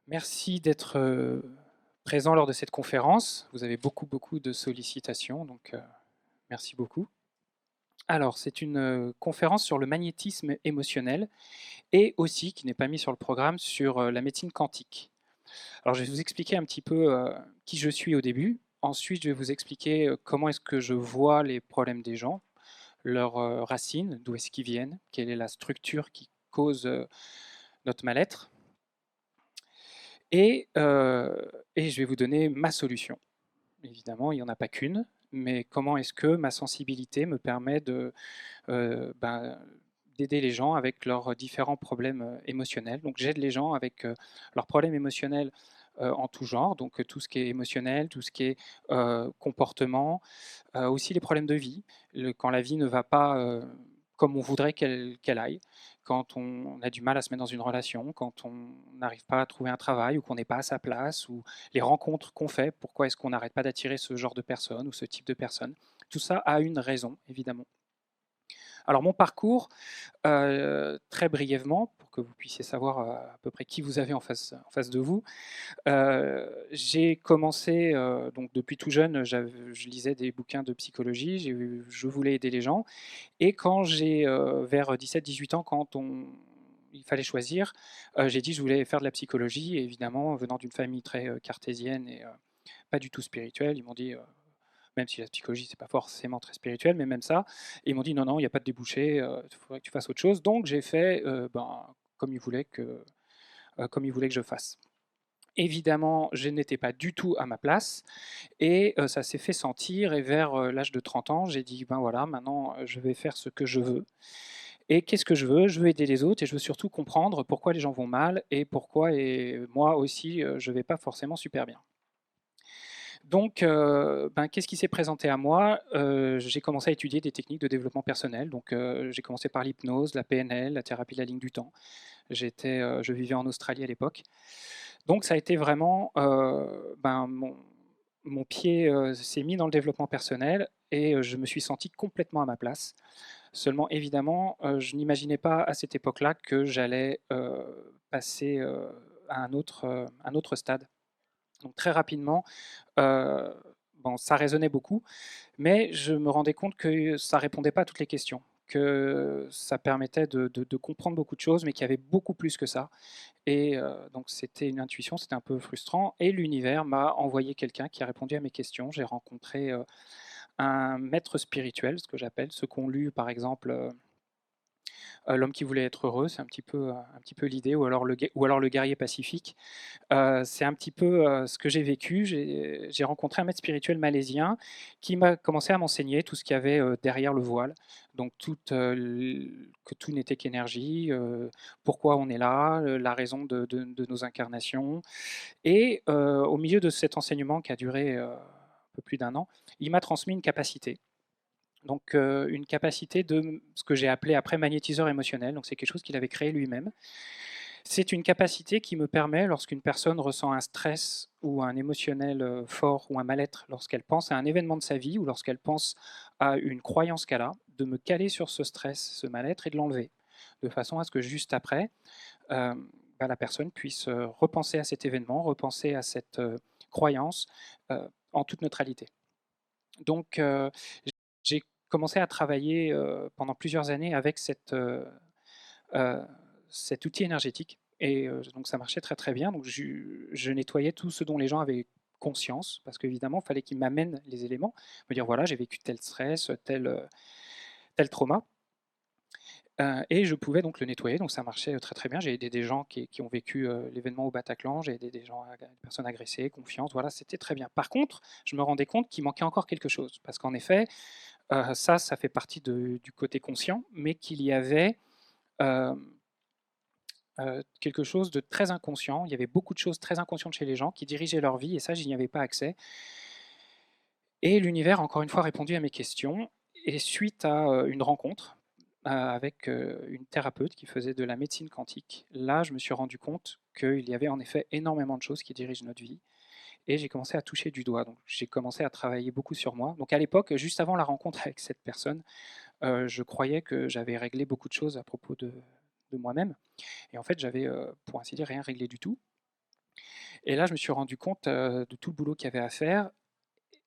Merci d'être présent lors de cette conférence. Vous avez beaucoup de sollicitations, donc merci beaucoup. Alors, c'est une conférence sur le magnétisme émotionnel et aussi, qui n'est pas mis sur le programme, sur la médecine quantique. Alors, je vais vous expliquer un petit peu qui je suis au début. Ensuite, je vais vous expliquer comment est-ce que je vois les problèmes des gens, leurs racines, d'où est-ce qu'ils viennent, quelle est la structure qui cause notre mal-être. Et, euh, et je vais vous donner ma solution. Évidemment, il n'y en a pas qu'une, mais comment est-ce que ma sensibilité me permet d'aider les gens avec leurs différents problèmes émotionnels. Donc j'aide les gens avec leurs problèmes émotionnels en tout genre, donc tout ce qui est émotionnel, tout ce qui est comportement, aussi les problèmes de vie, quand la vie ne va pas comme on voudrait qu'elle aille, quand on a du mal à se mettre dans une relation, quand on n'arrive pas à trouver un travail ou qu'on n'est pas à sa place, ou les rencontres qu'on fait, pourquoi est-ce qu'on n'arrête pas d'attirer ce genre de personnes ou ce type de personnes. Tout ça a une raison, évidemment. Alors mon parcours, très brièvement, pour que vous puissiez savoir à peu près qui vous avez en face de vous. J'ai commencé, donc depuis tout jeune, je lisais des bouquins de psychologie, je voulais aider les gens. Et quand j'ai, vers 17-18 ans, il fallait choisir, j'ai dit que je voulais faire de la psychologie. Et évidemment, venant d'une famille très cartésienne et pas du tout spirituelle, ils m'ont dit, même si la psychologie, c'est pas forcément très spirituel, mais même ça, et ils m'ont dit: «Non, non, il n'y a pas de débouché, il faudrait que tu fasses autre chose». Donc j'ai fait comme ils voulaient comme ils voulaient que je fasse. Évidemment, je n'étais pas du tout à ma place et ça s'est fait sentir. Et vers l'âge de 30 ans, j'ai dit: «Ben voilà, maintenant je vais faire ce que je veux». Et qu'est-ce que je veux? Je veux aider les autres et je veux surtout comprendre pourquoi les gens vont mal et pourquoi et moi aussi, je ne vais pas forcément super bien. Donc, qu'est-ce qui s'est présenté à moi? J'ai commencé à étudier des techniques de développement personnel. Donc, j'ai commencé par l'hypnose, la PNL, la thérapie de la ligne du temps. Je vivais en Australie à l'époque. Donc ça a été vraiment, mon pied, s'est mis dans le développement personnel et je me suis senti complètement à ma place. Seulement évidemment, je n'imaginais pas à cette époque-là que j'allais, passer, à un autre stade. Donc très rapidement, heu, bon, ça résonnait beaucoup, mais je me rendais compte que ça répondait pas à toutes les questions, que ça permettait de comprendre beaucoup de choses, mais qu'il y avait beaucoup plus que ça. Et donc c'était une intuition, c'était un peu frustrant et l'univers m'a envoyé quelqu'un qui a répondu à mes questions. J'ai rencontré, un maître spirituel, ce que j'appelle, ceux qui ont lu par exemple, L'homme qui voulait être heureux, c'est un petit peu l'idée, ou alors Le guerrier pacifique. C'est un petit peu, ce que j'ai vécu. J'ai rencontré un maître spirituel malaisien qui m'a commencé à m'enseigner tout ce qu'il y avait, derrière le voile. Donc que tout n'était qu'énergie, pourquoi on est là, la raison de nos incarnations. Et au milieu de cet enseignement qui a duré, un peu plus d'un an, il m'a transmis une capacité. Donc une capacité de ce que j'ai appelé après magnétiseur émotionnel. Donc c'est quelque chose qu'il avait créé lui-même. C'est une capacité qui me permet, lorsqu'une personne ressent un stress ou un émotionnel fort ou un mal-être, lorsqu'elle pense à un événement de sa vie ou lorsqu'elle pense à une croyance qu'elle a, de me caler sur ce stress, ce mal-être et de l'enlever, de façon à ce que juste après, euh, la personne puisse repenser à cet événement, repenser à cette croyance en toute neutralité. Donc j'ai commencé à travailler pendant plusieurs années avec heu, cet outil énergétique. Et donc ça marchait très très bien. Donc je nettoyais tout ce dont les gens avaient conscience, parce qu'évidemment, il fallait qu'ils m'amènent les éléments, me dire voilà, j'ai vécu tel stress, tel trauma. Et je pouvais donc le nettoyer, donc ça marchait très très bien. J'ai aidé des gens qui ont vécu l'événement au Bataclan, j'ai aidé des personnes agressées, confiantes, voilà, c'était très bien. Par contre, je me rendais compte qu'il manquait encore quelque chose, parce qu'en effet, ça fait partie du côté conscient, mais qu'il y avait euh, quelque chose de très inconscient. Il y avait beaucoup de choses très inconscientes chez les gens qui dirigeaient leur vie, et ça, je n'y avais pas accès. Et l'univers a encore une fois répondu à mes questions. Et suite à une rencontre avec une thérapeute qui faisait de la médecine quantique, là, je me suis rendu compte qu'il y avait en effet énormément de choses qui dirigent notre vie. Et j'ai commencé à toucher du doigt. Donc, j'ai commencé à travailler beaucoup sur moi. Donc, à l'époque, juste avant la rencontre avec cette personne, je croyais que j'avais réglé beaucoup de choses à propos de moi-même. Et en fait, j'avais, pour ainsi dire, rien réglé du tout. Et là, je me suis rendu compte de tout le boulot qu'il y avait à faire.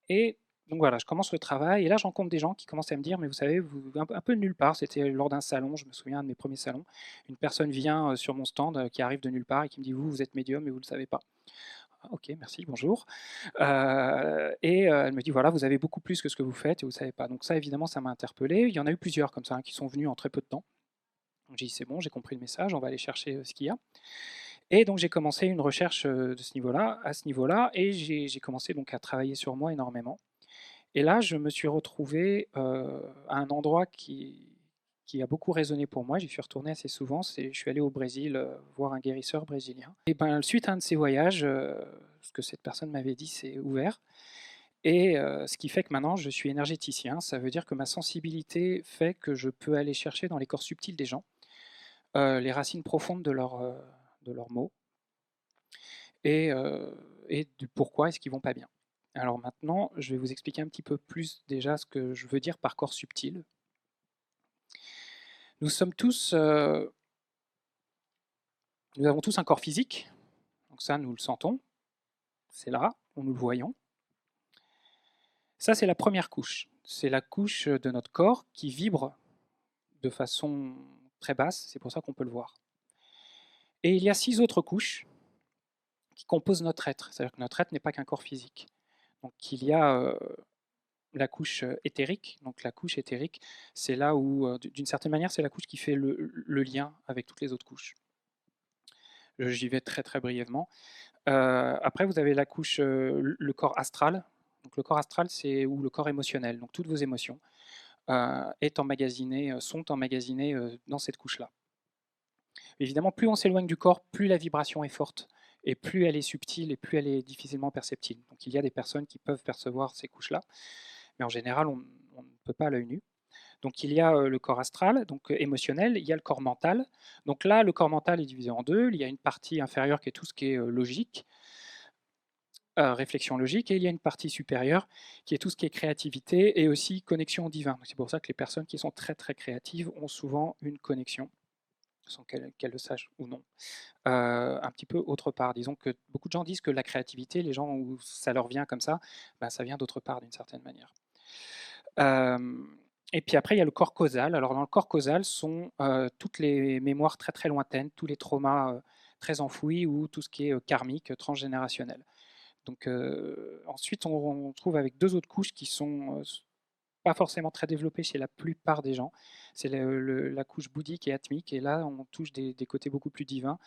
Et donc voilà, je commence le travail. Et là, je rencontre des gens qui commencent à me dire, mais vous savez, un peu de nulle part, c'était lors d'un salon, je me souviens, un de mes premiers salons, une personne vient sur mon stand, qui arrive de nulle part et qui me dit, vous êtes médium et vous ne le savez pas. Ah, ok, merci, bonjour. Elle me dit, voilà, vous avez beaucoup plus que ce que vous faites et vous ne savez pas. Donc ça, évidemment, ça m'a interpellé. Il y en a eu plusieurs comme ça, hein, qui sont venus en très peu de temps. Donc j'ai dit, c'est bon, j'ai compris le message, on va aller chercher ce qu'il y a. Et donc j'ai commencé une recherche de ce niveau-là, à ce niveau-là, et j'ai commencé donc à travailler sur moi énormément. Et là, je me suis retrouvé à un endroit qui a beaucoup résonné pour moi. J'y suis retourné assez souvent. Je suis allé au Brésil voir un guérisseur brésilien. Et ben, suite à un de ces voyages, ce que cette personne m'avait dit s'est ouvert. Et ce qui fait que maintenant, je suis énergéticien. Ça veut dire que ma sensibilité fait que je peux aller chercher dans les corps subtils des gens les racines profondes de leurs mots et, et du pourquoi est-ce qu'ils vont pas bien. Alors maintenant, je vais vous expliquer un petit peu plus déjà ce que je veux dire par corps subtil. Nous sommes tous, nous avons tous un corps physique, donc ça nous le sentons, c'est là, nous le voyons. Ça c'est la première couche, c'est la couche de notre corps qui vibre de façon très basse, c'est pour ça qu'on peut le voir. Et il y a 6 autres couches qui composent notre être, c'est-à-dire que notre être n'est pas qu'un corps physique. Donc il y a la couche éthérique. Donc la couche éthérique, c'est là où, d'une certaine manière, c'est la couche qui fait le lien avec toutes les autres couches. J'y vais très très brièvement. Après, vous avez la couche, le corps astral. Donc le corps astral, c'est ou le corps émotionnel. Donc toutes vos émotions sont emmagasinées dans cette couche-là. Évidemment, plus on s'éloigne du corps, plus la vibration est forte, et plus elle est subtile, et plus elle est difficilement perceptible. Donc il y a des personnes qui peuvent percevoir ces couches-là, mais en général, on ne peut pas à l'œil nu. Donc il y a le corps astral, donc émotionnel, il y a le corps mental. Donc là, le corps mental est divisé en deux. Il y a une partie inférieure qui est tout ce qui est logique, réflexion logique, et il y a une partie supérieure qui est tout ce qui est créativité et aussi connexion au divin. C'est pour ça que les personnes qui sont très très créatives ont souvent une connexion, sans qu'elles le sachent ou non, un petit peu autre part. Disons que beaucoup de gens disent que la créativité, les gens où ça leur vient comme ça, ben, ça vient d'autre part d'une certaine manière. Et puis après, il y a le corps causal. Alors dans le corps causal sont toutes les mémoires très très lointaines, tous les traumas très enfouis ou tout ce qui est karmique, transgénérationnel. Donc ensuite, on trouve avec 2 autres couches qui sont pas forcément très développées chez la plupart des gens. C'est la couche bouddhique et atmique. Et là, on touche des côtés beaucoup plus divins.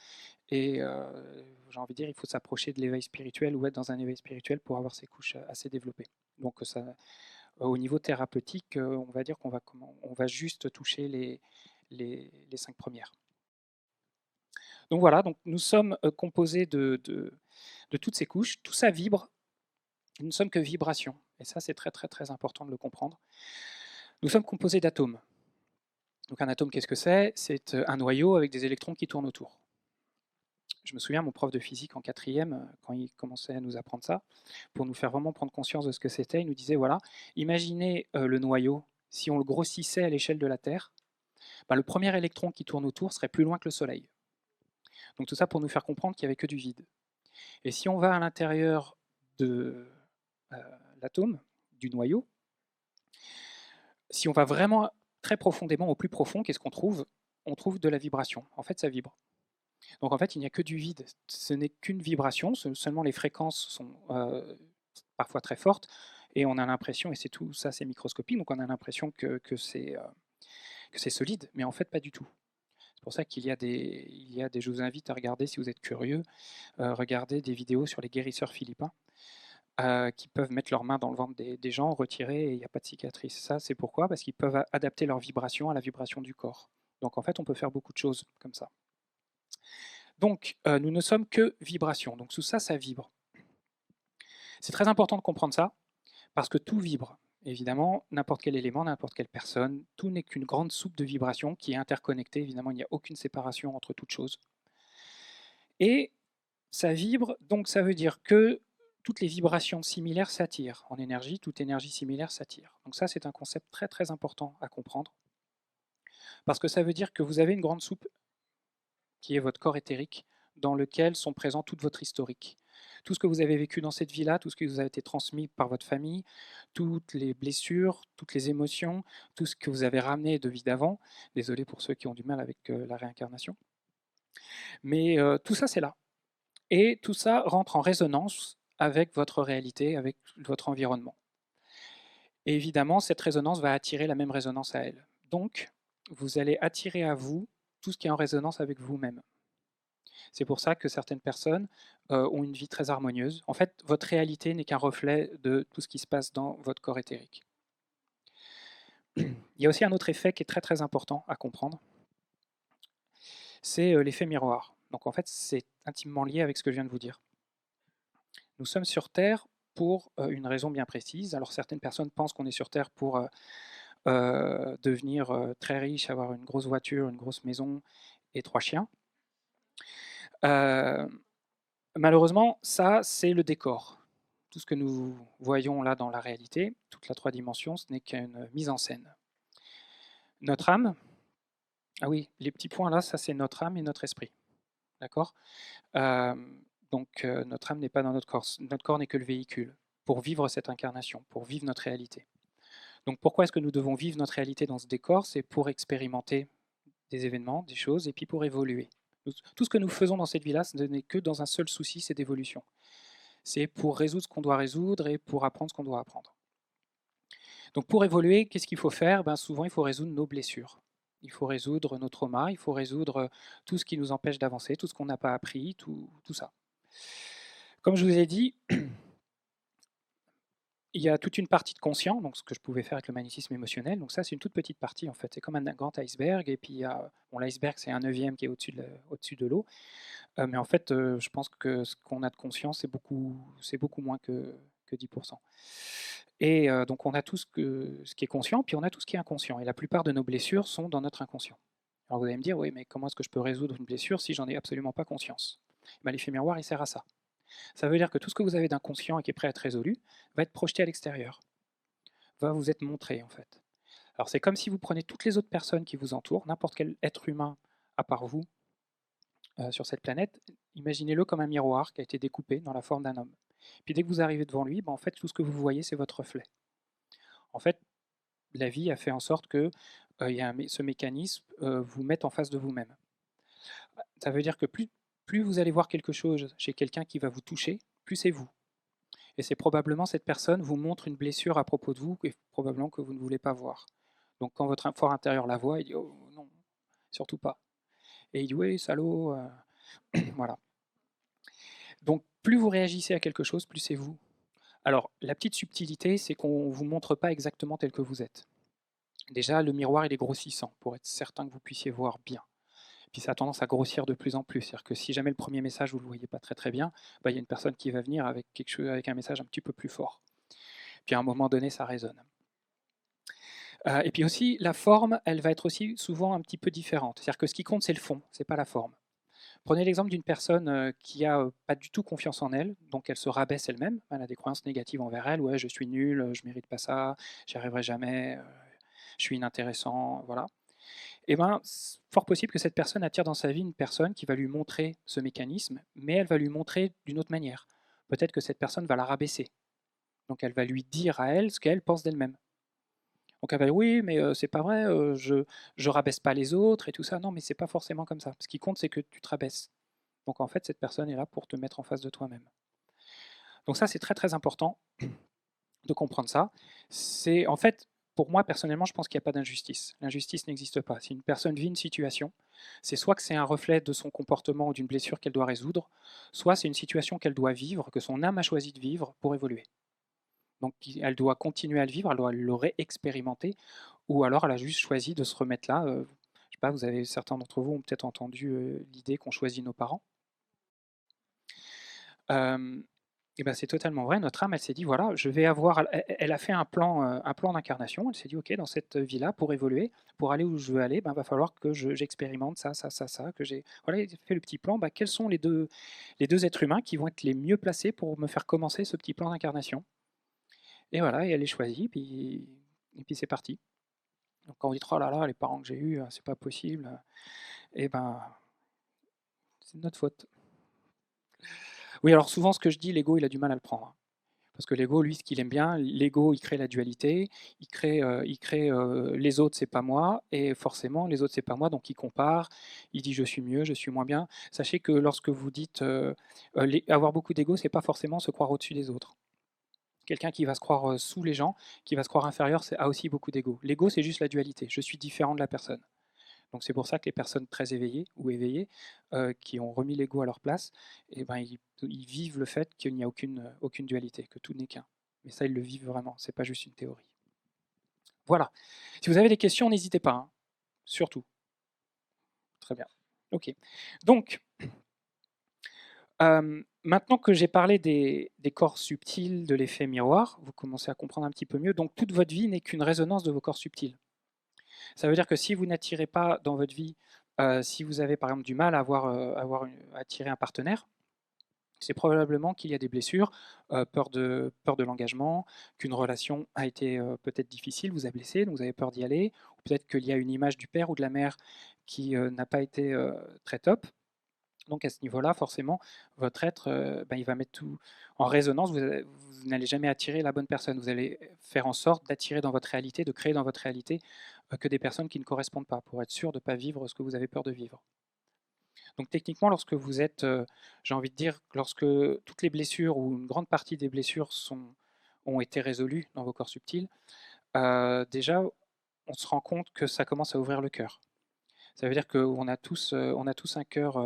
Et j'ai envie de dire, il faut s'approcher de l'éveil spirituel ou être dans un éveil spirituel pour avoir ces couches assez développées. Donc ça, au niveau thérapeutique, on va dire on va juste toucher les 5 premières. Donc voilà, donc nous sommes composés de toutes ces couches, tout ça vibre, nous ne sommes que vibrations, et ça c'est très très très important de le comprendre. Nous sommes composés d'atomes. Donc un atome, qu'est-ce que c'est? C'est un noyau avec des électrons qui tournent autour. Je me souviens, mon prof de physique en 4e, quand il commençait à nous apprendre ça, pour nous faire vraiment prendre conscience de ce que c'était, il nous disait, voilà, imaginez le noyau, si on le grossissait à l'échelle de la Terre, ben, le premier électron qui tourne autour serait plus loin que le Soleil. Donc tout ça pour nous faire comprendre qu'il n'y avait que du vide. Et si on va à l'intérieur de l'atome, du noyau, si on va vraiment très profondément, au plus profond, qu'est-ce qu'on trouve? On trouve de la vibration. En fait, ça vibre. Donc en fait, il n'y a que du vide. Ce n'est qu'une vibration. Seulement les fréquences sont parfois très fortes. Et on a l'impression, et c'est tout ça, c'est microscopique, donc on a l'impression que c'est solide, mais en fait pas du tout. C'est pour ça qu'il y a je vous invite à regarder, si vous êtes curieux, regarder des vidéos sur les guérisseurs philippins qui peuvent mettre leurs mains dans le ventre des gens, retirer, et il n'y a pas de cicatrice. Ça, c'est pourquoi? Parce qu'ils peuvent adapter leur vibration à la vibration du corps. Donc en fait, on peut faire beaucoup de choses comme ça. Donc, nous ne sommes que vibrations. Donc tout ça, ça vibre. C'est très important de comprendre ça, parce que tout vibre. Évidemment, n'importe quel élément, n'importe quelle personne, tout n'est qu'une grande soupe de vibrations qui est interconnectée. Évidemment, il n'y a aucune séparation entre toutes choses. Et ça vibre, donc ça veut dire que toutes les vibrations similaires s'attirent. En énergie, toute énergie similaire s'attire. Donc ça, c'est un concept très très important à comprendre. Parce que ça veut dire que vous avez une grande soupe qui est votre corps éthérique, dans lequel sont présents toute votre historique. Tout ce que vous avez vécu dans cette vie-là, tout ce qui vous a été transmis par votre famille, toutes les blessures, toutes les émotions, tout ce que vous avez ramené de vie d'avant. Désolé pour ceux qui ont du mal avec la réincarnation. Mais tout ça, c'est là. Et tout ça rentre en résonance avec votre réalité, avec votre environnement. Et évidemment, cette résonance va attirer la même résonance à elle. Donc, vous allez attirer à vous tout ce qui est en résonance avec vous-même. C'est pour ça que certaines personnes ont une vie très harmonieuse. En fait, votre réalité n'est qu'un reflet de tout ce qui se passe dans votre corps éthérique. Il y a aussi un autre effet qui est très très important à comprendre, c'est l'effet miroir. Donc en fait, c'est intimement lié avec ce que je viens de vous dire. Nous sommes sur Terre pour une raison bien précise. Alors certaines personnes pensent qu'on est sur Terre pour devenir très riche, avoir une grosse voiture, une grosse maison et 3 chiens. Malheureusement, ça, c'est le décor. Tout ce que nous voyons là dans la réalité, toute la 3 dimensions, ce n'est qu'une mise en scène. Notre âme, ah oui, les petits points là, ça c'est notre âme et notre esprit. D'accord. Donc notre âme n'est pas dans notre corps. Notre corps n'est que le véhicule pour vivre cette incarnation, pour vivre notre réalité. Donc pourquoi est-ce que nous devons vivre notre réalité dans ce décor? C'est pour expérimenter des événements, des choses, et puis pour évoluer. Tout ce que nous faisons dans cette vie-là, ce n'est que dans un seul souci, c'est d'évolution. C'est pour résoudre ce qu'on doit résoudre et pour apprendre ce qu'on doit apprendre. Donc pour évoluer, qu'est-ce qu'il faut faire? Souvent, il faut résoudre nos blessures. Il faut résoudre nos traumas, il faut résoudre tout ce qui nous empêche d'avancer, tout ce qu'on n'a pas appris, tout ça. Comme je vous ai dit, il y a toute une partie de conscient, donc ce que je pouvais faire avec le magnétisme émotionnel. Donc ça, c'est une toute petite partie en fait. C'est comme un grand iceberg. Et puis l'iceberg, c'est un neuvième qui est au-dessus de l'eau. Mais en fait, je pense que ce qu'on a de conscience, c'est beaucoup moins que 10%. Et donc on a tout ce qui est conscient, puis on a tout ce qui est inconscient. Et la plupart de nos blessures sont dans notre inconscient. Alors vous allez me dire, oui, mais comment est-ce que je peux résoudre une blessure si j'en ai absolument pas conscience? L'effet miroir, il sert à ça. Ça veut dire que tout ce que vous avez d'inconscient et qui est prêt à être résolu va être projeté à l'extérieur, va vous être montré en fait. Alors c'est comme si vous prenez toutes les autres personnes qui vous entourent, n'importe quel être humain à part vous sur cette planète, imaginez-le comme un miroir qui a été découpé dans la forme d'un homme. Puis dès que vous arrivez devant lui, en fait tout ce que vous voyez c'est votre reflet. En fait, la vie a fait en sorte que ce mécanisme vous mette en face de vous-même. Ça veut dire que plus vous allez voir quelque chose chez quelqu'un qui va vous toucher, plus c'est vous. Et c'est probablement cette personne vous montre une blessure à propos de vous et probablement que vous ne voulez pas voir. Donc quand votre fort intérieur la voit, il dit oh non, surtout pas. Et il dit oui, salaud, voilà. Donc plus vous réagissez à quelque chose, plus c'est vous. Alors la petite subtilité, c'est qu'on ne vous montre pas exactement tel que vous êtes. Déjà, le miroir il est grossissant pour être certain que vous puissiez voir bien. Puis ça a tendance à grossir de plus en plus. C'est-à-dire que si jamais le premier message vous ne le voyez pas très très bien, il y a une personne qui va venir avec quelque chose, avec un message un petit peu plus fort. Puis à un moment donné, ça résonne. Et puis aussi, la forme, elle va être aussi souvent un petit peu différente. C'est-à-dire que ce qui compte, c'est le fond, c'est pas la forme. Prenez l'exemple d'une personne qui a pas du tout confiance en elle, donc elle se rabaisse elle-même, elle a des croyances négatives envers elle, ouais, je suis nul, je mérite pas ça, j'y arriverai jamais, je suis inintéressant, voilà. Et c'est fort possible que cette personne attire dans sa vie une personne qui va lui montrer ce mécanisme, mais elle va lui montrer d'une autre manière. Peut-être que cette personne va la rabaisser. Donc elle va lui dire à elle ce qu'elle pense d'elle-même. Donc elle va dire oui, mais c'est pas vrai, je rabaisse pas les autres et tout ça. Non, mais c'est pas forcément comme ça. Ce qui compte, c'est que tu te rabaisses. Donc en fait, cette personne est là pour te mettre en face de toi-même. Donc ça, c'est très très important de comprendre ça. C'est en fait, pour moi personnellement, je pense qu'il n'y a pas d'injustice. L'injustice n'existe pas. Si une personne vit une situation, c'est soit que c'est un reflet de son comportement ou d'une blessure qu'elle doit résoudre, soit c'est une situation qu'elle doit vivre, que son âme a choisi de vivre pour évoluer. Donc elle doit continuer à le vivre, elle doit le réexpérimenter, ou alors elle a juste choisi de se remettre là. Je sais pas, certains d'entre vous ont peut-être entendu l'idée qu'on choisit nos parents. Et ben c'est totalement vrai. Notre âme, elle s'est dit voilà, je vais avoir. Elle a fait un plan d'incarnation. Elle s'est dit ok, dans cette vie-là, pour évoluer, pour aller où je veux aller, va falloir que j'expérimente ça, ça, ça, ça. Que j'ai voilà, il fait le petit plan. Quels sont les deux êtres humains qui vont être les mieux placés pour me faire commencer ce petit plan d'incarnation? Et voilà, et elle est choisie, et puis c'est parti. Donc quand on dit oh là là, les parents que j'ai eus, c'est pas possible, et ben c'est de notre faute. Oui, alors souvent, ce que je dis, l'ego, il a du mal à le prendre. Parce que l'ego, lui, ce qu'il aime bien, l'ego, il crée la dualité, les autres, c'est pas moi, et forcément, les autres, c'est pas moi, donc il compare, il dit je suis mieux, je suis moins bien. Sachez que lorsque vous dites avoir beaucoup d'ego, c'est pas forcément se croire au-dessus des autres. Quelqu'un qui va se croire sous les gens, qui va se croire inférieur, a aussi beaucoup d'ego. L'ego, c'est juste la dualité. Je suis différent de la personne. Donc c'est pour ça que les personnes très éveillées ou éveillées, qui ont remis l'ego à leur place, eh ben, ils vivent le fait qu'il n'y a aucune dualité, que tout n'est qu'un. Mais ça, ils le vivent vraiment, c'est pas juste une théorie. Voilà. Si vous avez des questions, n'hésitez pas, hein. Surtout. Très bien. Ok. Donc, maintenant que j'ai parlé des corps subtils, de l'effet miroir, vous commencez à comprendre un petit peu mieux. Donc toute votre vie n'est qu'une résonance de vos corps subtils. Ça veut dire que si vous n'attirez pas dans votre vie, si vous avez par exemple du mal à attirer un partenaire, c'est probablement qu'il y a des blessures, peur de l'engagement, qu'une relation a été peut-être difficile, vous a blessé, donc vous avez peur d'y aller, ou peut-être qu'il y a une image du père ou de la mère qui n'a pas été très top. Donc à ce niveau-là, forcément, votre être, il va mettre tout en résonance. Vous n'allez jamais attirer la bonne personne. Vous allez faire en sorte d'attirer dans votre réalité, de créer dans votre réalité que des personnes qui ne correspondent pas, pour être sûr de ne pas vivre ce que vous avez peur de vivre. Donc techniquement, lorsque vous êtes, j'ai envie de dire, lorsque toutes les blessures ou une grande partie des blessures ont été résolues dans vos corps subtils, déjà, on se rend compte que ça commence à ouvrir le cœur. Ça veut dire on a tous un cœur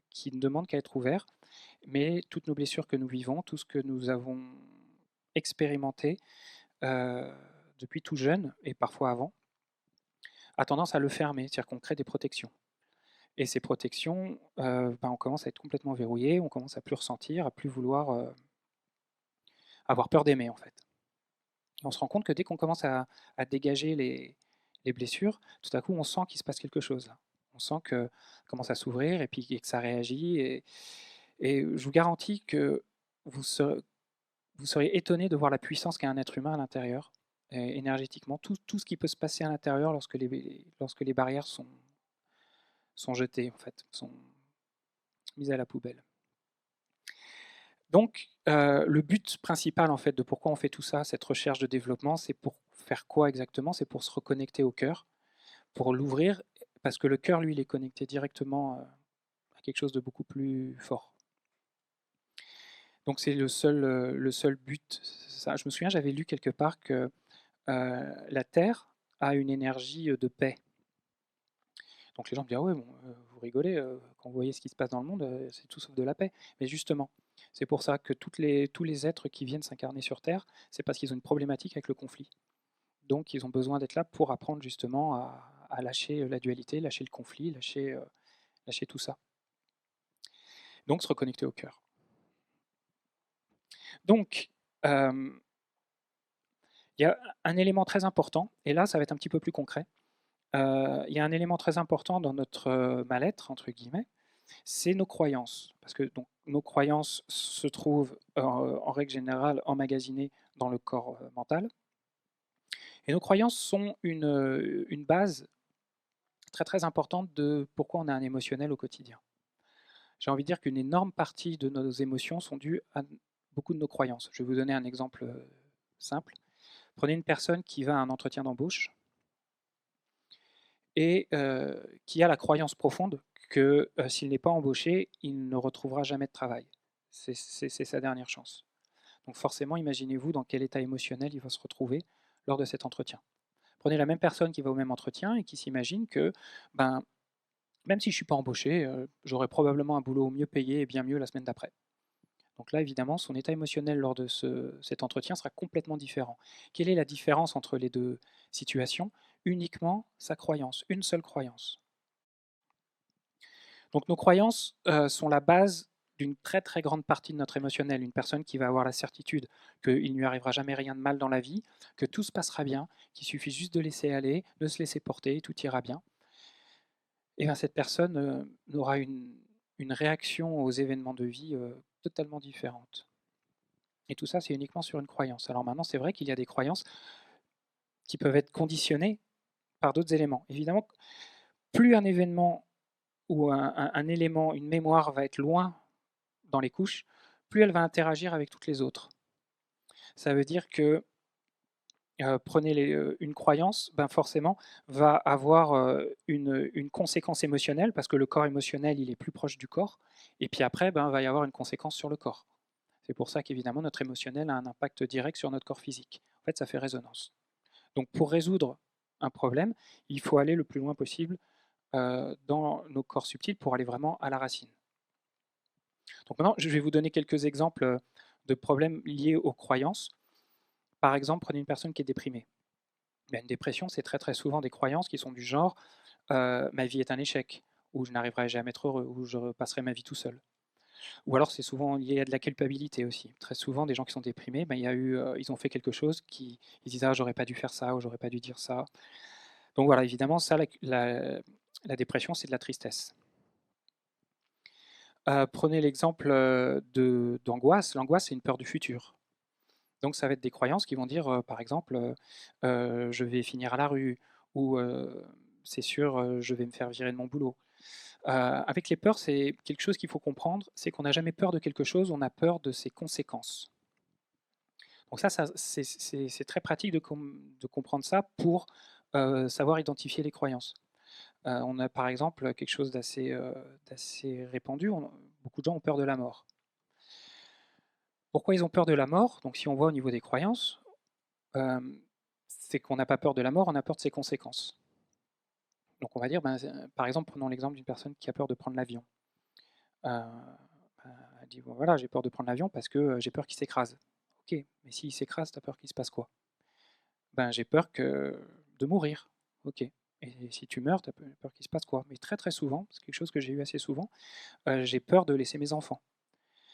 qui ne demande qu'à être ouvert, mais toutes nos blessures que nous vivons, tout ce que nous avons expérimenté euh, depuis tout jeune et parfois avant, a tendance à le fermer, c'est-à-dire qu'on crée des protections. Et ces protections, on commence à être complètement verrouillé, on commence à plus ressentir, à plus vouloir avoir peur d'aimer en fait. Et on se rend compte que dès qu'on commence à dégager les blessures, tout à coup on sent qu'il se passe quelque chose là. On sent que ça commence à s'ouvrir et puis que ça réagit. Et je vous garantis que vous serez, vous seriez étonné de voir la puissance qu'a un être humain à l'intérieur, énergétiquement, tout ce qui peut se passer à l'intérieur lorsque les barrières sont jetées, en fait, sont mises à la poubelle. Donc, le but principal en fait de pourquoi on fait tout ça, cette recherche de développement, c'est pour faire quoi exactement? C'est pour se reconnecter au cœur, pour l'ouvrir, parce que le cœur, lui, il est connecté directement à quelque chose de beaucoup plus fort. Donc c'est le seul but. Ça, je me souviens, j'avais lu quelque part que la Terre a une énergie de paix. Donc les gens me disent ah ouais, bon, vous rigolez, quand vous voyez ce qui se passe dans le monde, c'est tout sauf de la paix. Mais justement, c'est pour ça que tous les êtres qui viennent s'incarner sur Terre, c'est parce qu'ils ont une problématique avec le conflit. Donc ils ont besoin d'être là pour apprendre justement à lâcher la dualité, lâcher le conflit, lâcher tout ça. Donc se reconnecter au cœur. Donc, il y a un élément très important, et là ça va être un petit peu plus concret. Il y a un élément très important dans notre mal-être, entre guillemets, c'est nos croyances. Parce que donc, nos croyances se trouvent en règle générale emmagasinées dans le corps mental. Et nos croyances sont une base très très importante de pourquoi on a un émotionnel au quotidien. J'ai envie de dire qu'une énorme partie de nos émotions sont dues à beaucoup de nos croyances. Je vais vous donner un exemple simple. Prenez une personne qui va à un entretien d'embauche et qui a la croyance profonde que s'il n'est pas embauché, il ne retrouvera jamais de travail. C'est sa dernière chance. Donc forcément, imaginez-vous dans quel état émotionnel il va se retrouver lors de cet entretien. Prenez la même personne qui va au même entretien et qui s'imagine que même si je ne suis pas embauché, j'aurai probablement un boulot mieux payé et bien mieux la semaine d'après. Donc là, évidemment, son état émotionnel lors de cet entretien sera complètement différent. Quelle est la différence entre les deux situations? Uniquement sa croyance, une seule croyance. Donc nos croyances sont la base d'une très très grande partie de notre émotionnel. Une personne qui va avoir la certitude qu'il ne lui arrivera jamais rien de mal dans la vie, que tout se passera bien, qu'il suffit juste de laisser aller, de se laisser porter, tout ira bien. Et bien cette personne aura une réaction aux événements de vie totalement différente. Et tout ça, c'est uniquement sur une croyance. Alors maintenant, c'est vrai qu'il y a des croyances qui peuvent être conditionnées par d'autres éléments. Évidemment, plus un événement ou un élément, une mémoire va être loin dans les couches, plus elle va interagir avec toutes les autres. Ça veut dire que prenez une croyance, ben forcément, va avoir une conséquence émotionnelle, parce que le corps émotionnel, il est plus proche du corps, et puis après, ben, va y avoir une conséquence sur le corps. C'est pour ça qu'évidemment, notre émotionnel a un impact direct sur notre corps physique. En fait, ça fait résonance. Donc pour résoudre un problème, il faut aller le plus loin possible dans nos corps subtils pour aller vraiment à la racine. Donc maintenant, je vais vous donner quelques exemples de problèmes liés aux croyances. Par exemple, prenez une personne qui est déprimée. Une dépression, c'est très très souvent des croyances qui sont du genre ma vie est un échec, ou je n'arriverai jamais à être heureux, ou je passerai ma vie tout seul. Ou alors c'est souvent lié à de la culpabilité aussi. Très souvent, des gens qui sont déprimés, ils ont fait quelque chose ils disent ah j'aurais pas dû faire ça, ou j'aurais pas dû dire ça. Donc voilà, évidemment, ça, la dépression, c'est de la tristesse. Prenez l'exemple d'angoisse. L'angoisse, c'est une peur du futur. Donc ça va être des croyances qui vont dire, par exemple, je vais finir à la rue, ou c'est sûr, je vais me faire virer de mon boulot. Avec les peurs, c'est quelque chose qu'il faut comprendre, c'est qu'on n'a jamais peur de quelque chose, on a peur de ses conséquences. Donc ça c'est très pratique de comprendre ça pour savoir identifier les croyances. On a par exemple quelque chose d'assez répandu, beaucoup de gens ont peur de la mort. Pourquoi ils ont peur de la mort? Donc si on voit au niveau des croyances, c'est qu'on n'a pas peur de la mort, on a peur de ses conséquences. Donc on va dire, par exemple, prenons l'exemple d'une personne qui a peur de prendre l'avion. Elle dit, bon, voilà, j'ai peur de prendre l'avion parce que j'ai peur qu'il s'écrase. Ok, mais s'il s'écrase, tu as peur qu'il se passe quoi? J'ai peur de mourir. Ok. Et si tu meurs, tu as peur qu'il se passe quoi? Mais très très souvent, c'est quelque chose que j'ai eu assez souvent, j'ai peur de laisser mes enfants.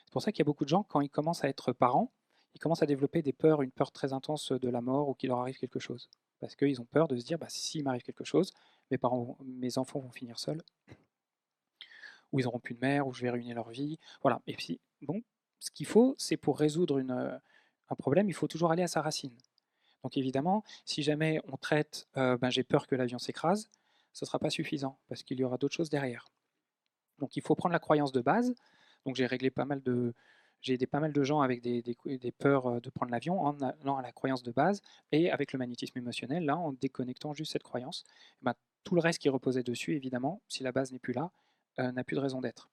C'est pour ça qu'il y a beaucoup de gens, quand ils commencent à être parents, ils commencent à développer une peur très intense de la mort ou qu'il leur arrive quelque chose. Parce qu'ils ont peur de se dire, s'il m'arrive quelque chose, mes enfants vont finir seuls, ou ils n'auront plus de mère, ou je vais ruiner leur vie. Voilà. Et puis, bon, ce qu'il faut, c'est pour résoudre un problème, il faut toujours aller à sa racine. Donc évidemment, si jamais on traite j'ai peur que l'avion s'écrase, ce ne sera pas suffisant, parce qu'il y aura d'autres choses derrière. Donc il faut prendre la croyance de base. Donc j'ai aidé pas mal de gens avec des peurs de prendre l'avion en allant à la croyance de base, et avec le magnétisme émotionnel, là, en déconnectant juste cette croyance. Tout le reste qui reposait dessus, évidemment, si la base n'est plus là, n'a plus de raison d'être.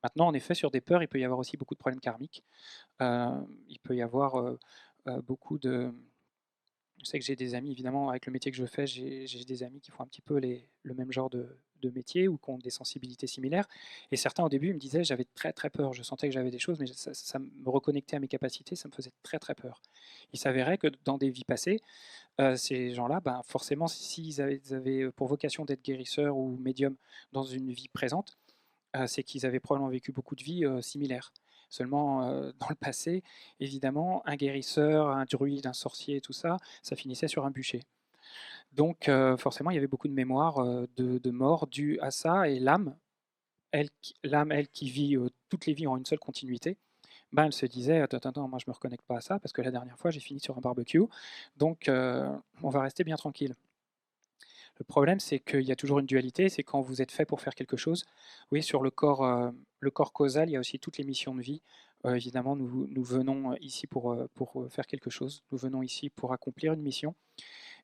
Maintenant, en effet, sur des peurs, il peut y avoir aussi beaucoup de problèmes karmiques. Il peut y avoir beaucoup de... Je sais que j'ai des amis, évidemment, avec le métier que je fais, j'ai des amis qui font un petit peu le même genre de métier, ou qui ont des sensibilités similaires. Et certains, au début, me disaient, j'avais très très peur. Je sentais que j'avais des choses, mais ça me reconnectait à mes capacités, ça me faisait très très peur. Il s'avérait que dans des vies passées, ces gens-là, forcément, s'ils avaient pour vocation d'être guérisseurs ou médiums dans une vie présente, c'est qu'ils avaient probablement vécu beaucoup de vies similaires. Seulement, dans le passé, évidemment, un guérisseur, un druide, un sorcier, tout ça, ça finissait sur un bûcher. Donc, forcément, il y avait beaucoup de mémoires de mort dues à ça, et l'âme, elle, qui vit toutes les vies en une seule continuité, elle se disait, attends, moi je me reconnecte pas à ça, parce que la dernière fois j'ai fini sur un barbecue, donc on va rester bien tranquille. Le problème, c'est qu'il y a toujours une dualité, c'est quand vous êtes fait pour faire quelque chose. Oui, sur le corps causal, il y a aussi toutes les missions de vie. Évidemment, nous venons ici pour faire quelque chose. Nous venons ici pour accomplir une mission.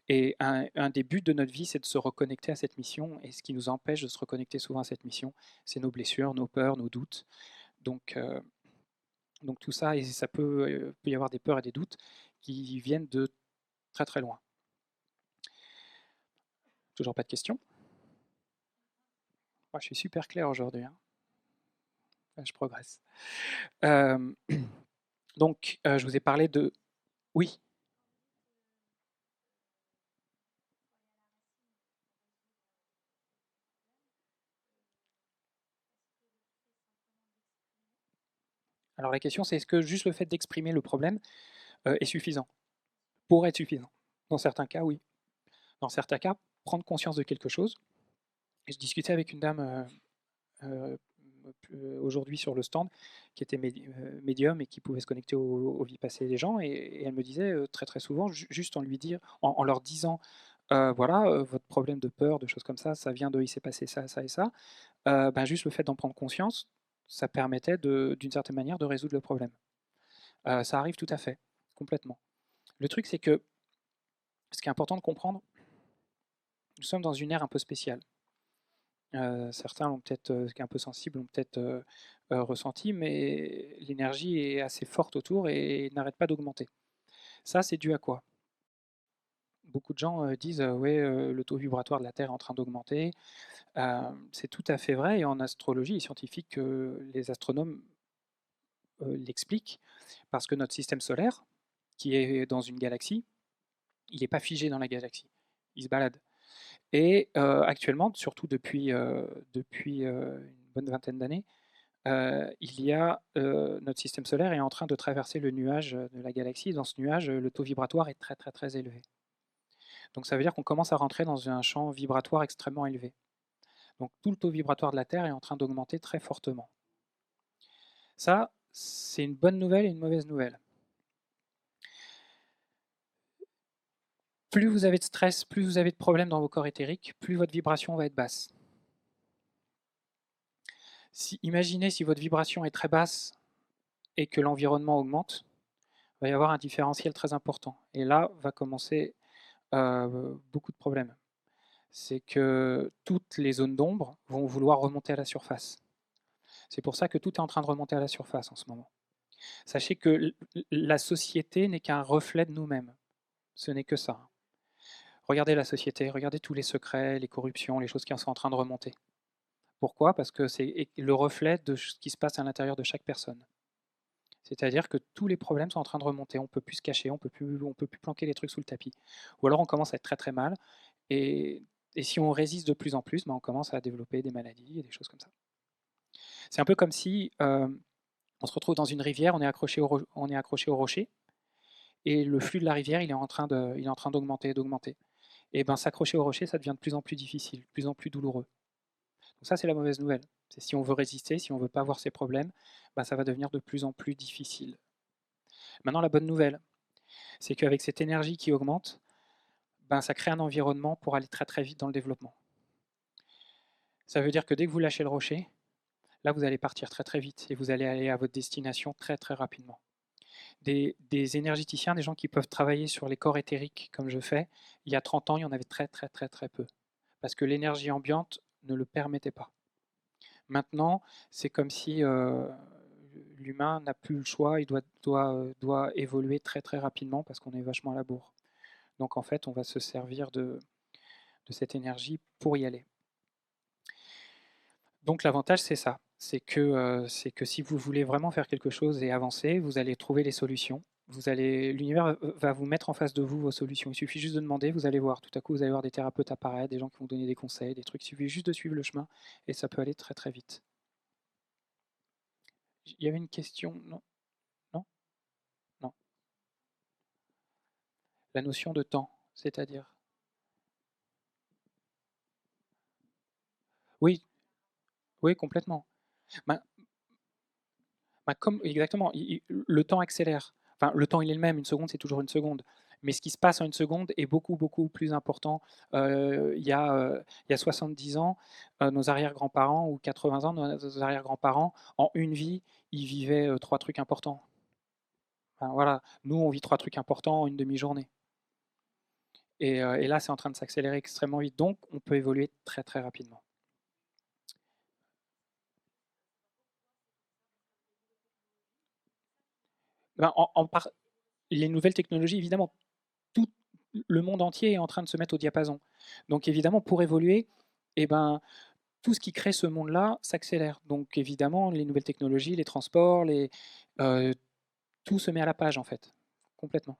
Et un des buts de notre vie, c'est de se reconnecter à cette mission. Et ce qui nous empêche de se reconnecter souvent à cette mission, c'est nos blessures, nos peurs, nos doutes. Donc tout ça, et ça peut y avoir des peurs et des doutes qui viennent de très très loin. Toujours pas de questions? Moi, je suis super clair aujourd'hui, hein. Je progresse. Donc, je vous ai parlé de... Oui. Alors la question, c'est est-ce que juste le fait d'exprimer le problème est suffisant? Pour être suffisant. Dans certains cas, oui. Dans certains cas, prendre conscience de quelque chose. Et je discutais avec une dame euh, aujourd'hui sur le stand qui était médium et qui pouvait se connecter aux vies passées des gens. Et elle me disait très très souvent, juste en leur disant, voilà, votre problème de peur, de choses comme ça vient de il s'est passé ça, ça et ça. Juste le fait d'en prendre conscience, ça permettait d'une certaine manière de résoudre le problème. Ça arrive tout à fait, complètement. Le truc, c'est que ce qui est important de comprendre, nous sommes dans une ère un peu spéciale. Certains l'ont peut-être, qui est un peu sensible, l'ont peut-être ressenti, mais l'énergie est assez forte autour et n'arrête pas d'augmenter. Ça, c'est dû à quoi? Beaucoup de gens disent ouais, le taux vibratoire de la Terre est en train d'augmenter. C'est tout à fait vrai, et en astrologie, les scientifiques, les astronomes l'expliquent, parce que notre système solaire, qui est dans une galaxie, il n'est pas figé dans la galaxie, il se balade. Et actuellement, surtout depuis une bonne vingtaine d'années, il y a notre système solaire est en train de traverser le nuage de la galaxie. Dans ce nuage, le taux vibratoire est très très très élevé. Donc ça veut dire qu'on commence à rentrer dans un champ vibratoire extrêmement élevé. Donc tout le taux vibratoire de la Terre est en train d'augmenter très fortement. Ça, c'est une bonne nouvelle et une mauvaise nouvelle. Plus vous avez de stress, plus vous avez de problèmes dans vos corps éthériques, plus votre vibration va être basse. Imaginez si votre vibration est très basse et que l'environnement augmente, il va y avoir un différentiel très important. Et là va commencer beaucoup de problèmes. C'est que toutes les zones d'ombre vont vouloir remonter à la surface. C'est pour ça que tout est en train de remonter à la surface en ce moment. Sachez que la société n'est qu'un reflet de nous-mêmes. Ce n'est que ça. Regardez la société, regardez tous les secrets, les corruptions, les choses qui sont en train de remonter. Pourquoi? Parce que c'est le reflet de ce qui se passe à l'intérieur de chaque personne. C'est-à-dire que tous les problèmes sont en train de remonter, on ne peut plus se cacher, on peut plus planquer les trucs sous le tapis. Ou alors on commence à être très très mal, et si on résiste de plus en plus, on commence à développer des maladies et des choses comme ça. C'est un peu comme si on se retrouve dans une rivière, on est accroché au rocher, et le flux de la rivière il est en train d'augmenter, d'augmenter. Et ben s'accrocher au rocher, ça devient de plus en plus difficile, de plus en plus douloureux. Donc ça, c'est la mauvaise nouvelle. C'est si on veut résister, si on ne veut pas avoir ces problèmes, ça va devenir de plus en plus difficile. Maintenant, la bonne nouvelle, c'est qu'avec cette énergie qui augmente, ça crée un environnement pour aller très très vite dans le développement. Ça veut dire que dès que vous lâchez le rocher, là, vous allez partir très très vite et vous allez aller à votre destination très très rapidement. Des énergéticiens, des gens qui peuvent travailler sur les corps éthériques comme je fais, il y a 30 ans, il y en avait très très très très peu. Parce que l'énergie ambiante ne le permettait pas. Maintenant, c'est comme si l'humain n'a plus le choix, il doit évoluer très très rapidement parce qu'on est vachement à la bourre. Donc en fait, on va se servir de cette énergie pour y aller. Donc l'avantage, c'est ça. C'est que si vous voulez vraiment faire quelque chose et avancer, vous allez trouver les solutions. L'univers va vous mettre en face de vous vos solutions. Il suffit juste de demander, vous allez voir. Tout à coup, vous allez voir des thérapeutes apparaître, des gens qui vont donner des conseils, des trucs. Il suffit juste de suivre le chemin et ça peut aller très très vite. Il y avait une question, non? Non? Non. La notion de temps, c'est-à-dire? Oui, oui, complètement. Ben, exactement, le temps accélère. Enfin, le temps, il est le même, une seconde, c'est toujours une seconde. Mais ce qui se passe en une seconde est beaucoup, beaucoup plus important. Il y a 70 ans, nos arrière-grands-parents, ou 80 ans, nos arrière-grands-parents, en une vie, ils vivaient 3 trucs importants. Enfin, voilà, nous, on vit 3 trucs importants en une demi-journée. Et là, c'est en train de s'accélérer extrêmement vite. Donc, on peut évoluer très, très rapidement. Ben, les nouvelles technologies, évidemment, tout le monde entier est en train de se mettre au diapason. Donc évidemment, pour évoluer, eh ben, tout ce qui crée ce monde-là s'accélère. Donc évidemment, les nouvelles technologies, les transports, tout se met à la page en fait, complètement.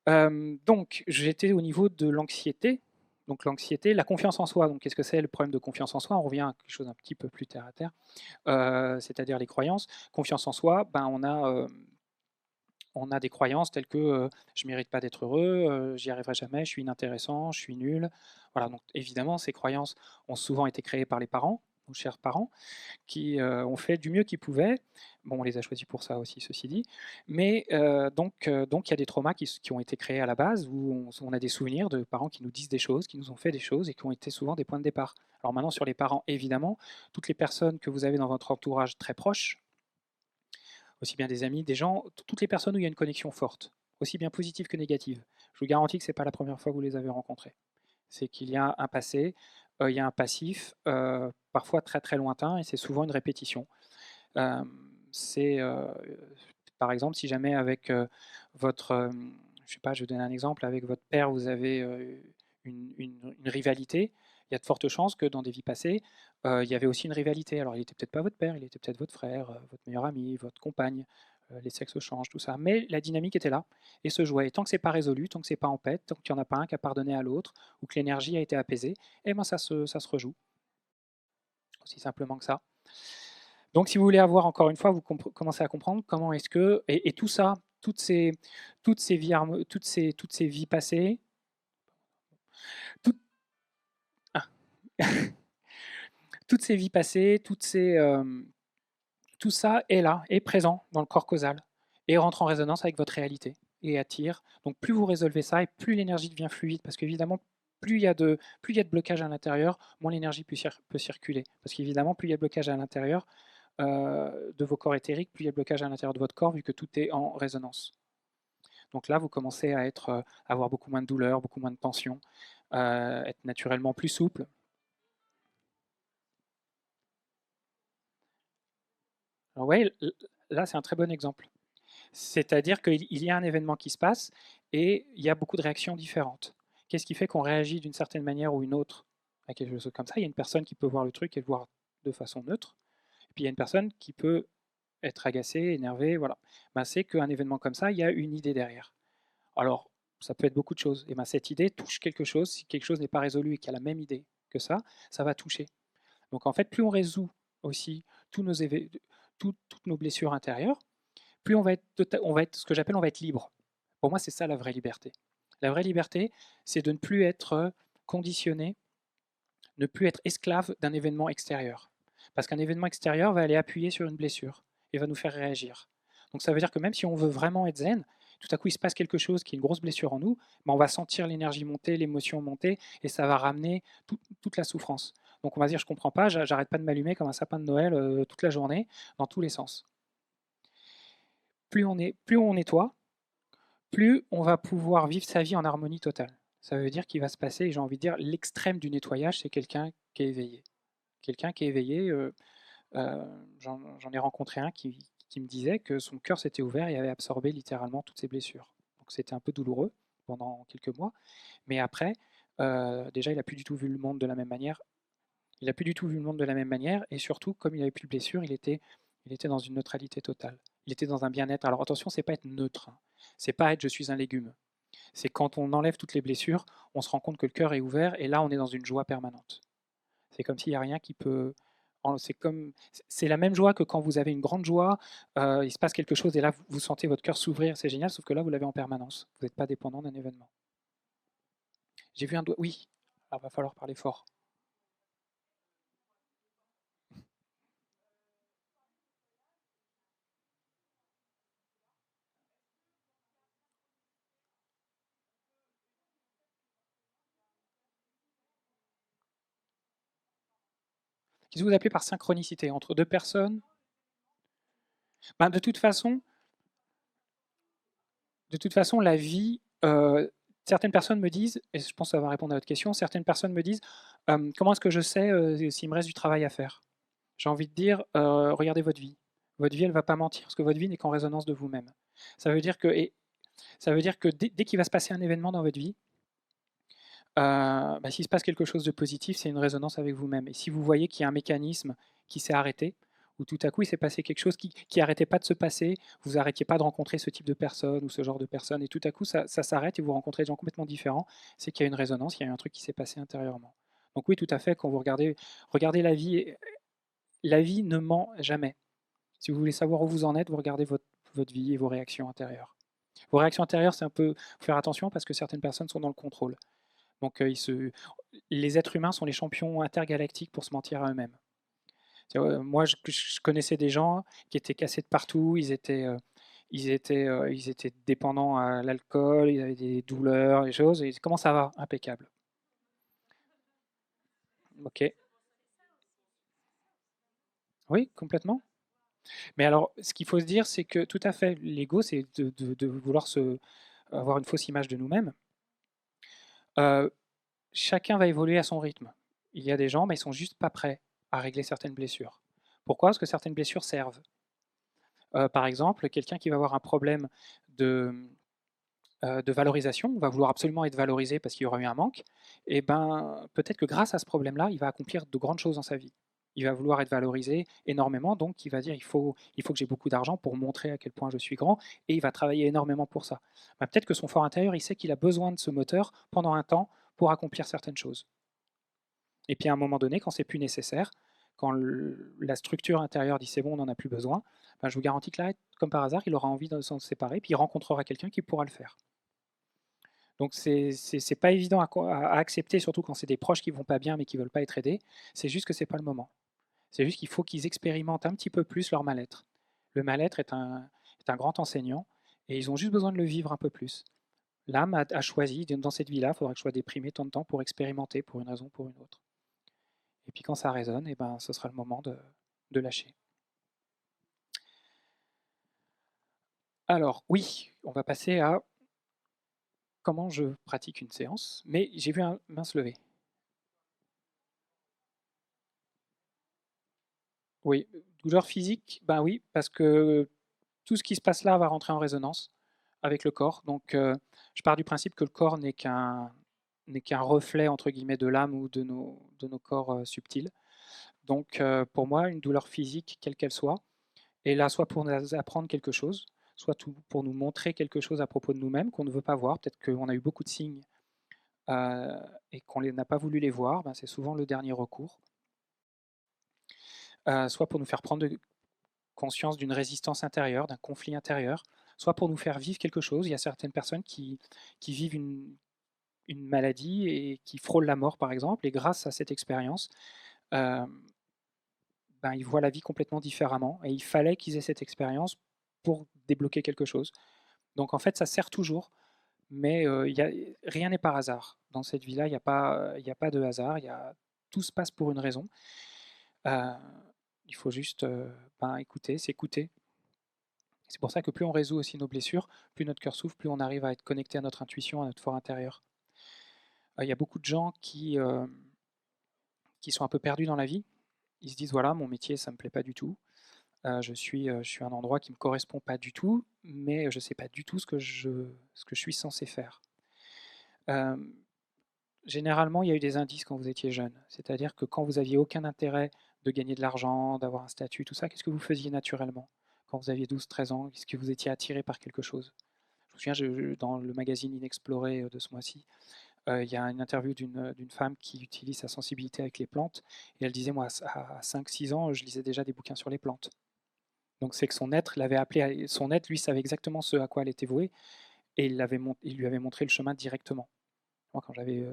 Donc j'étais au niveau de l'anxiété. Donc l'anxiété, la confiance en soi. Donc qu'est-ce que c'est le problème de confiance en soi? On revient à quelque chose un petit peu plus terre à terre, c'est-à-dire les croyances. Confiance en soi, on a des croyances telles que je ne mérite pas d'être heureux, j'y arriverai jamais, je suis inintéressant, je suis nul. Voilà, donc évidemment, ces croyances ont souvent été créées par les parents, nos chers parents, qui ont fait du mieux qu'ils pouvaient. Bon, on les a choisis pour ça aussi, ceci dit. Mais donc il y a des traumas qui ont été créés à la base, où on a des souvenirs de parents qui nous disent des choses, qui nous ont fait des choses et qui ont été souvent des points de départ. Alors maintenant, sur les parents, évidemment, toutes les personnes que vous avez dans votre entourage très proche, aussi bien des amis, des gens, toutes les personnes où il y a une connexion forte, aussi bien positive que négative. Je vous garantis que ce n'est pas la première fois que vous les avez rencontrés. C'est qu'il y a un passé, il y a un passif, parfois très très lointain, et c'est souvent une répétition. Euh, c'est, par exemple, si jamais avec votre, je sais pas, je vais donner un exemple, avec votre père, vous avez une rivalité, il y a de fortes chances que dans des vies passées, il y avait aussi une rivalité. Alors, il n'était peut-être pas votre père, il était peut-être votre frère, votre meilleur ami, votre compagne. Les sexes changent, tout ça. Mais la dynamique était là et se jouait. Et tant que c'est pas résolu, tant que c'est pas en paix, tant qu'il n'y en a pas un qui a pardonné à l'autre ou que l'énergie a été apaisée, eh ben ça se rejoue. Aussi simplement que ça. Donc, si vous voulez avoir, encore une fois, vous commencez à comprendre comment est-ce que, et tout ça, toutes ces vies, toutes ces vies passées, tout- ah, toutes ces vies passées, tout ça est là, est présent dans le corps causal et rentre en résonance avec votre réalité et attire. Donc, plus vous résolvez ça et plus l'énergie devient fluide, parce qu'évidemment, plus il y a de blocage à l'intérieur, moins l'énergie peut circuler. Parce qu'évidemment, plus il y a de blocage à l'intérieur, de vos corps éthériques, plus il y a de blocage à l'intérieur de votre corps, vu que tout est en résonance. Donc là, vous commencez à avoir beaucoup moins de douleur, beaucoup moins de tension, être naturellement plus souple. Alors ouais, là, c'est un très bon exemple. C'est-à-dire qu'il y a un événement qui se passe et il y a beaucoup de réactions différentes. Qu'est-ce qui fait qu'on réagit d'une certaine manière ou une autre à quelque chose comme ça? Il y a une personne qui peut voir le truc et le voir de façon neutre, et puis il y a une personne qui peut être agacée, énervée, voilà. Ben, c'est qu'un événement comme ça, il y a une idée derrière. Alors, ça peut être beaucoup de choses. Et ben, cette idée touche quelque chose. Si quelque chose n'est pas résolu et qu'il y a la même idée que ça va toucher. Donc en fait, plus on résout aussi tous nos toutes nos blessures intérieures, plus on va être ce que j'appelle, on va être libre. Pour moi, c'est ça la vraie liberté. La vraie liberté, c'est de ne plus être conditionné, ne plus être esclave d'un événement extérieur. Parce qu'un événement extérieur va aller appuyer sur une blessure et va nous faire réagir. Donc ça veut dire que même si on veut vraiment être zen, tout à coup il se passe quelque chose qui est une grosse blessure en nous, mais on va sentir l'énergie monter, l'émotion monter, et ça va ramener toute la souffrance. Donc on va dire, je comprends pas, j'arrête pas de m'allumer comme un sapin de Noël toute la journée, dans tous les sens. Plus on nettoie, plus on va pouvoir vivre sa vie en harmonie totale. Ça veut dire qu'il va se passer, j'ai envie de dire, l'extrême du nettoyage, c'est quelqu'un qui est éveillé. Quelqu'un qui est éveillé, j'en ai rencontré un qui me disait que son cœur s'était ouvert et avait absorbé littéralement toutes ses blessures. Donc c'était un peu douloureux pendant quelques mois, mais après, déjà, il n'a plus du tout vu le monde de la même manière. Il n'a plus du tout vu le monde de la même manière, et surtout, comme il n'avait plus de blessures, il était dans une neutralité totale. Il était dans un bien-être. Alors attention, c'est pas être neutre, hein. C'est pas être je suis un légume. C'est quand on enlève toutes les blessures, on se rend compte que le cœur est ouvert, et là, on est dans une joie permanente. C'est comme s'il n'y a rien qui peut. C'est la même joie que quand vous avez une grande joie, il se passe quelque chose et là vous sentez votre cœur s'ouvrir, c'est génial, sauf que là vous l'avez en permanence. Vous n'êtes pas dépendant d'un événement. J'ai vu un doigt. Oui, alors va falloir parler fort. Qu'est-ce que vous appelez par synchronicité entre deux personnes? Ben, de toute façon, la vie. Certaines personnes me disent, et je pense que ça va répondre à votre question, certaines personnes me disent comment est-ce que je sais s'il me reste du travail à faire? J'ai envie de dire, regardez votre vie. Votre vie, elle ne va pas mentir, parce que votre vie n'est qu'en résonance de vous-même. Ça veut dire que, et ça veut dire que dès qu'il va se passer un événement dans votre vie, bah, s'il se passe quelque chose de positif, c'est une résonance avec vous-même. Et si vous voyez qu'il y a un mécanisme qui s'est arrêté, ou tout à coup il s'est passé quelque chose qui n'arrêtait pas de se passer, vous n'arrêtiez pas de rencontrer ce type de personne ou ce genre de personne, et tout à coup ça s'arrête et vous rencontrez des gens complètement différents, c'est qu'il y a une résonance, il y a eu un truc qui s'est passé intérieurement. Donc oui, tout à fait, quand vous regardez la vie ne ment jamais. Si vous voulez savoir où vous en êtes, vous regardez votre vie et vos réactions intérieures. Vos réactions intérieures, c'est un peu faut faire attention parce que certaines personnes sont dans le contrôle. Donc les êtres humains sont les champions intergalactiques pour se mentir à eux-mêmes. Moi, je connaissais des gens qui étaient cassés de partout, ils étaient dépendants à l'alcool, ils avaient des douleurs, des choses. Et comment ça va? Impeccable. Ok. Oui, complètement. Mais alors, ce qu'il faut se dire, c'est que tout à fait, l'ego, c'est de vouloir avoir une fausse image de nous-mêmes. Euh, Chacun va évoluer à son rythme. Il y a des gens, mais ils sont juste pas prêts à régler certaines blessures. Pourquoi? Parce que certaines blessures servent. Par exemple, quelqu'un qui va avoir un problème de, de valorisation, va vouloir absolument être valorisé parce qu'il y aura eu un manque, et ben peut-être que grâce à ce problème-là, il va accomplir de grandes choses dans sa vie. Il va vouloir être valorisé énormément, donc il va dire il faut que j'ai beaucoup d'argent pour montrer à quel point je suis grand, et il va travailler énormément pour ça. Ben, peut-être que son fort intérieur, il sait qu'il a besoin de ce moteur pendant un temps pour accomplir certaines choses. Et puis à un moment donné, quand c'est plus nécessaire, quand la structure intérieure dit c'est bon, on n'en a plus besoin, ben, je vous garantis que là, comme par hasard, il aura envie de s'en séparer, puis il rencontrera quelqu'un qui pourra le faire. Donc c'est pas évident à accepter, surtout quand c'est des proches qui vont pas bien mais qui veulent pas être aidés. C'est juste que c'est pas le moment. C'est juste qu'il faut qu'ils expérimentent un petit peu plus leur mal-être. Le mal-être est un grand enseignant et ils ont juste besoin de le vivre un peu plus. L'âme a choisi, dans cette vie-là, il faudra que je sois déprimé tant de temps pour expérimenter pour une raison ou pour une autre. Et puis quand ça résonne, et ben, ce sera le moment de lâcher. Alors oui, on va passer à comment je pratique une séance, mais j'ai vu un main se lever. Oui, douleur physique, ben oui, parce que tout ce qui se passe là va rentrer en résonance avec le corps. Donc je pars du principe que le corps n'est qu'un reflet entre guillemets de l'âme ou de nos corps subtils. Donc pour moi, une douleur physique, quelle qu'elle soit, est là soit pour nous apprendre quelque chose, soit pour nous montrer quelque chose à propos de nous-mêmes qu'on ne veut pas voir. Peut-être qu'on a eu beaucoup de signes euh, et qu'on n'a pas voulu les voir, ben, c'est souvent le dernier recours. Soit pour nous faire prendre conscience d'une résistance intérieure, d'un conflit intérieur, soit pour nous faire vivre quelque chose. Il y a certaines personnes qui vivent une maladie et qui frôlent la mort, par exemple, et grâce à cette expérience, euh, ben, ils voient la vie complètement différemment, et il fallait qu'ils aient cette expérience pour débloquer quelque chose. Donc en fait, ça sert toujours, mais rien n'est par hasard. Dans cette vie-là, il n'y a pas de hasard, tout se passe pour une raison. Euh, il faut juste ben, écouter, s'écouter. C'est pour ça que plus on résout aussi nos blessures, plus notre cœur s'ouvre, plus on arrive à être connecté à notre intuition, à notre fort intérieur. Il y a beaucoup de gens qui sont un peu perdus dans la vie. Ils se disent, voilà, mon métier, ça ne me plaît pas du tout. Je suis à un endroit qui ne me correspond pas du tout, mais je ne sais pas du tout ce que je suis censé faire. Euh, Généralement, il y a eu des indices quand vous étiez jeune. C'est-à-dire que quand vous aviez aucun intérêt de gagner de l'argent, d'avoir un statut, tout ça, qu'est-ce que vous faisiez naturellement? Quand vous aviez 12-13 ans, est-ce que vous étiez attiré par quelque chose? Je me souviens, dans le magazine Inexploré de ce mois-ci, il y a une interview d'une femme qui utilise sa sensibilité avec les plantes. Et elle disait, moi, à 5-6 ans, je lisais déjà des bouquins sur les plantes. Donc c'est que son être l'avait appelé, son être, lui, savait exactement ce à quoi elle était vouée, et il lui avait montré le chemin directement. Moi, quand j'avais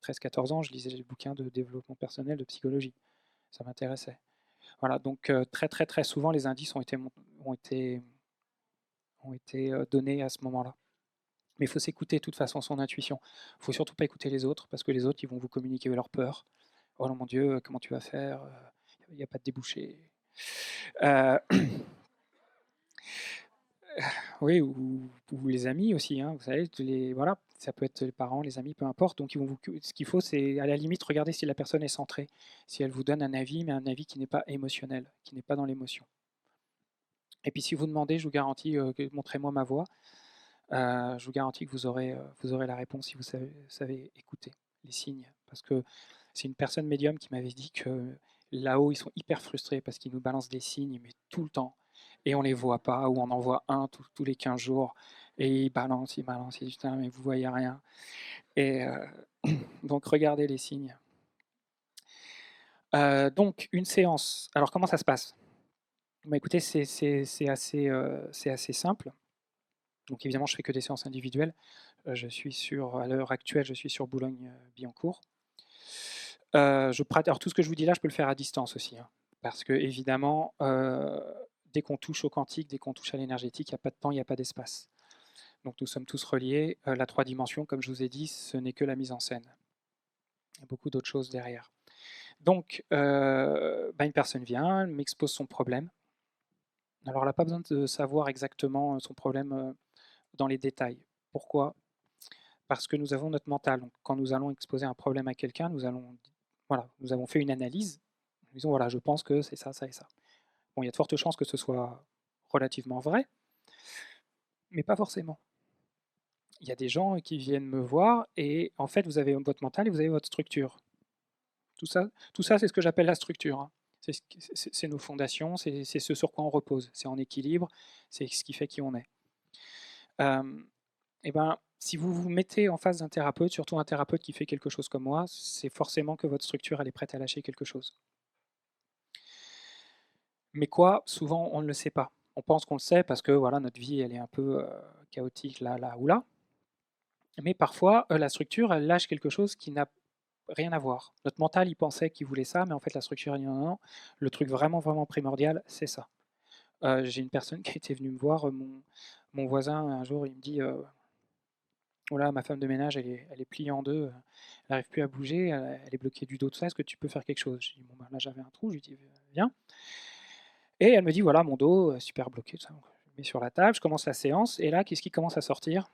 13-14 ans, je lisais des bouquins de développement personnel, de psychologie. Ça m'intéressait. Voilà, donc très très très souvent, les indices ont été donnés à ce moment-là. Mais il faut s'écouter de toute façon son intuition. Il ne faut surtout pas écouter les autres, parce que les autres, ils vont vous communiquer leur peur. Oh non, mon Dieu, comment tu vas faire? Il n'y a pas de débouché. Euh, oui, ou les amis aussi, hein, vous savez, voilà, ça peut être les parents, les amis, peu importe. Donc, ce qu'il faut, c'est à la limite regarder si la personne est centrée, si elle vous donne un avis, mais un avis qui n'est pas émotionnel, qui n'est pas dans l'émotion. Et puis, si vous demandez, je vous garantis, montrez-moi ma voix. Je vous garantis que vous aurez la réponse si vous savez écouter les signes. Parce que c'est une personne médium qui m'avait dit que là-haut, ils sont hyper frustrés parce qu'ils nous balancent des signes, mais tout le temps. Et on ne les voit pas, ou on en voit un tous les 15 jours. Et ils balancent, ils disent, putain, mais vous voyez rien. Et donc, regardez les signes. Donc, une séance. Alors, comment ça se passe? Bah, écoutez, c'est assez simple. Donc évidemment, je fais que des séances individuelles. À l'heure actuelle, je suis sur Boulogne-Billancourt. Alors tout ce que je vous dis là, je peux le faire à distance aussi, hein, parce que évidemment, dès qu'on touche au quantique, dès qu'on touche à l'énergétique, il n'y a pas de temps, il n'y a pas d'espace. Donc nous sommes tous reliés. La 3 dimensions, comme je vous ai dit, ce n'est que la mise en scène. Il y a beaucoup d'autres choses derrière. Donc, une personne vient, elle m'expose son problème. Alors, elle n'a pas besoin de savoir exactement son problème dans les détails. Pourquoi? Parce que nous avons notre mental. Donc, quand nous allons exposer un problème à quelqu'un, voilà, nous avons fait une analyse. Nous disons, voilà, je pense que c'est ça, ça et ça. Bon, il y a de fortes chances que ce soit relativement vrai, mais pas forcément. Il y a des gens qui viennent me voir et en fait, vous avez votre mental et vous avez votre structure. Tout ça c'est ce que j'appelle la structure, hein. C'est nos fondations, c'est ce sur quoi on repose. C'est en équilibre, c'est ce qui fait qui on est. Et ben, si vous vous mettez en face d'un thérapeute, surtout un thérapeute qui fait quelque chose comme moi, c'est forcément que votre structure elle est prête à lâcher quelque chose. Mais quoi? Souvent, on ne le sait pas. On pense qu'on le sait parce que voilà, notre vie elle est un peu chaotique là, là ou là. Mais parfois, la structure, elle lâche quelque chose qui n'a rien à voir. Notre mental, il pensait qu'il voulait ça, mais en fait, la structure, elle dit non, non, non. Le truc vraiment, vraiment primordial, c'est ça. J'ai une personne qui était venue me voir, mon voisin, un jour, il me dit voilà, ma femme de ménage, elle est pliée en deux, elle n'arrive plus à bouger, elle est bloquée du dos, tout ça, est-ce que tu peux faire quelque chose? Je dis bon, ben, là, j'avais un trou, je lui dis viens. Et elle me dit voilà, mon dos, super bloqué, tout ça. Donc, je mets sur la table, je commence la séance, et là, qu'est-ce qui commence à sortir?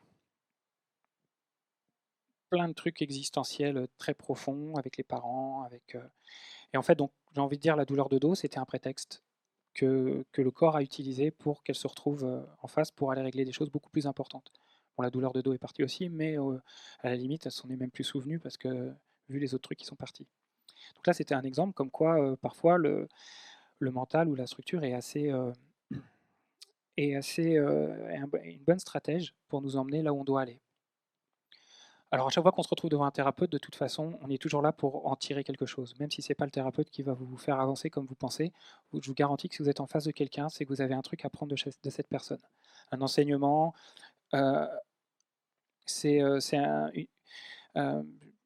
Plein de trucs existentiels très profonds avec les parents, et en fait, donc, j'ai envie de dire, la douleur de dos, c'était un prétexte que le corps a utilisé pour qu'elle se retrouve en face pour aller régler des choses beaucoup plus importantes. Bon, la douleur de dos est partie aussi, mais à la limite, elle s'en est même plus souvenue parce que vu les autres trucs qui sont partis. Donc là, c'était un exemple comme quoi parfois le mental ou la structure est une bonne stratège pour nous emmener là où on doit aller. Alors à chaque fois qu'on se retrouve devant un thérapeute, de toute façon, on est toujours là pour en tirer quelque chose. Même si ce n'est pas le thérapeute qui va vous faire avancer comme vous pensez, je vous garantis que si vous êtes en face de quelqu'un, c'est que vous avez un truc à prendre de cette personne. Un enseignement, euh, c'est euh,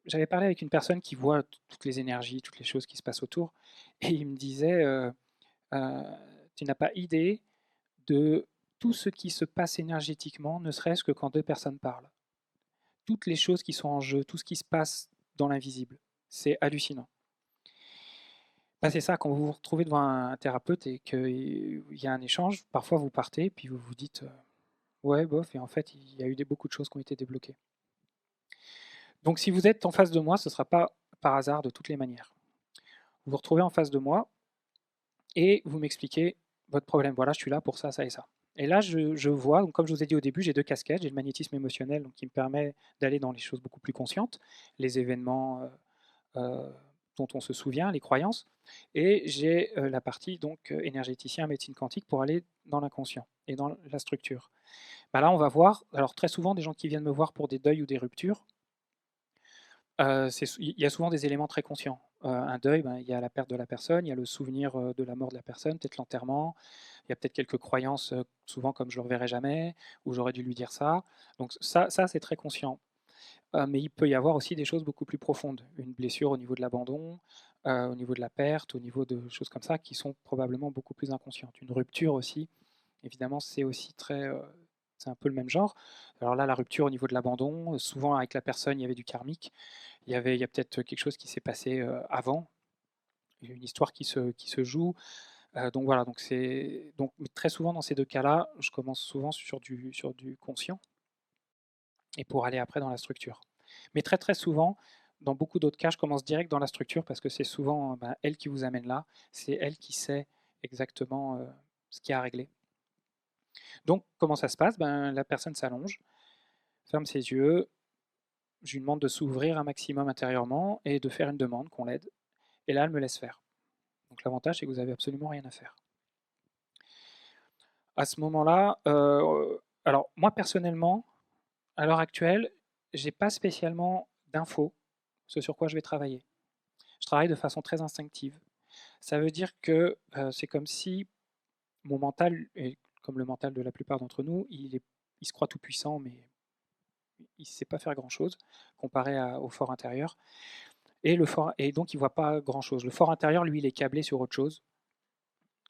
j'avais parlé avec une personne qui voit toutes les énergies, toutes les choses qui se passent autour, et il me disait, euh, tu n'as pas idée de tout ce qui se passe énergétiquement, ne serait-ce que quand deux personnes parlent. Toutes les choses qui sont en jeu, tout ce qui se passe dans l'invisible. C'est hallucinant. Bah, c'est ça, quand vous vous retrouvez devant un thérapeute et qu'il y a un échange, parfois vous partez, puis vous vous dites ouais, bof, et en fait, il y a eu beaucoup de choses qui ont été débloquées. Donc, si vous êtes en face de moi, ce ne sera pas par hasard de toutes les manières. Vous vous retrouvez en face de moi et vous m'expliquez votre problème. Voilà, je suis là pour ça, ça et ça. Et là, je vois, donc comme je vous ai dit au début, j'ai deux casquettes. J'ai le magnétisme émotionnel donc, qui me permet d'aller dans les choses beaucoup plus conscientes, les événements dont on se souvient, les croyances, et j'ai la partie donc énergéticien, médecine quantique pour aller dans l'inconscient et dans la structure. Bah là, on va voir, alors très souvent, des gens qui viennent me voir pour des deuils ou des ruptures, il y a souvent des éléments très conscients. Un deuil, ben, il y a la perte de la personne, il y a le souvenir de la mort de la personne, peut-être l'enterrement, il y a peut-être quelques croyances, souvent comme je ne le reverrai jamais, ou j'aurais dû lui dire ça. Donc ça c'est très conscient. Mais il peut y avoir aussi des choses beaucoup plus profondes. Une blessure au niveau de l'abandon, au niveau de la perte, au niveau de choses comme ça qui sont probablement beaucoup plus inconscientes. Une rupture aussi, évidemment, c'est aussi c'est un peu le même genre. Alors là, la rupture au niveau de l'abandon, souvent avec la personne, il y avait du karmique. Il y a peut-être quelque chose qui s'est passé avant, une histoire qui se joue. Donc voilà, donc très souvent dans ces deux cas-là, je commence souvent sur du conscient et pour aller après dans la structure. Mais très très souvent, dans beaucoup d'autres cas, je commence direct dans la structure parce que c'est souvent elle qui vous amène là, c'est elle qui sait exactement ce qu'il y a à régler. Donc comment ça se passe? La personne s'allonge, ferme ses yeux, je lui demande de s'ouvrir un maximum intérieurement et de faire une demande qu'on l'aide. Et là, elle me laisse faire. Donc l'avantage, c'est que vous n'avez absolument rien à faire. À ce moment-là, alors moi personnellement, à l'heure actuelle, j'ai pas spécialement d'infos, ce sur quoi je vais travailler. Je travaille de façon très instinctive. Ça veut dire que c'est comme si mon mental, et comme le mental de la plupart d'entre nous, il se croit tout puissant, mais il ne sait pas faire grand-chose comparé au fort intérieur. Et donc il ne voit pas grand-chose. Le fort intérieur, lui, il est câblé sur autre chose,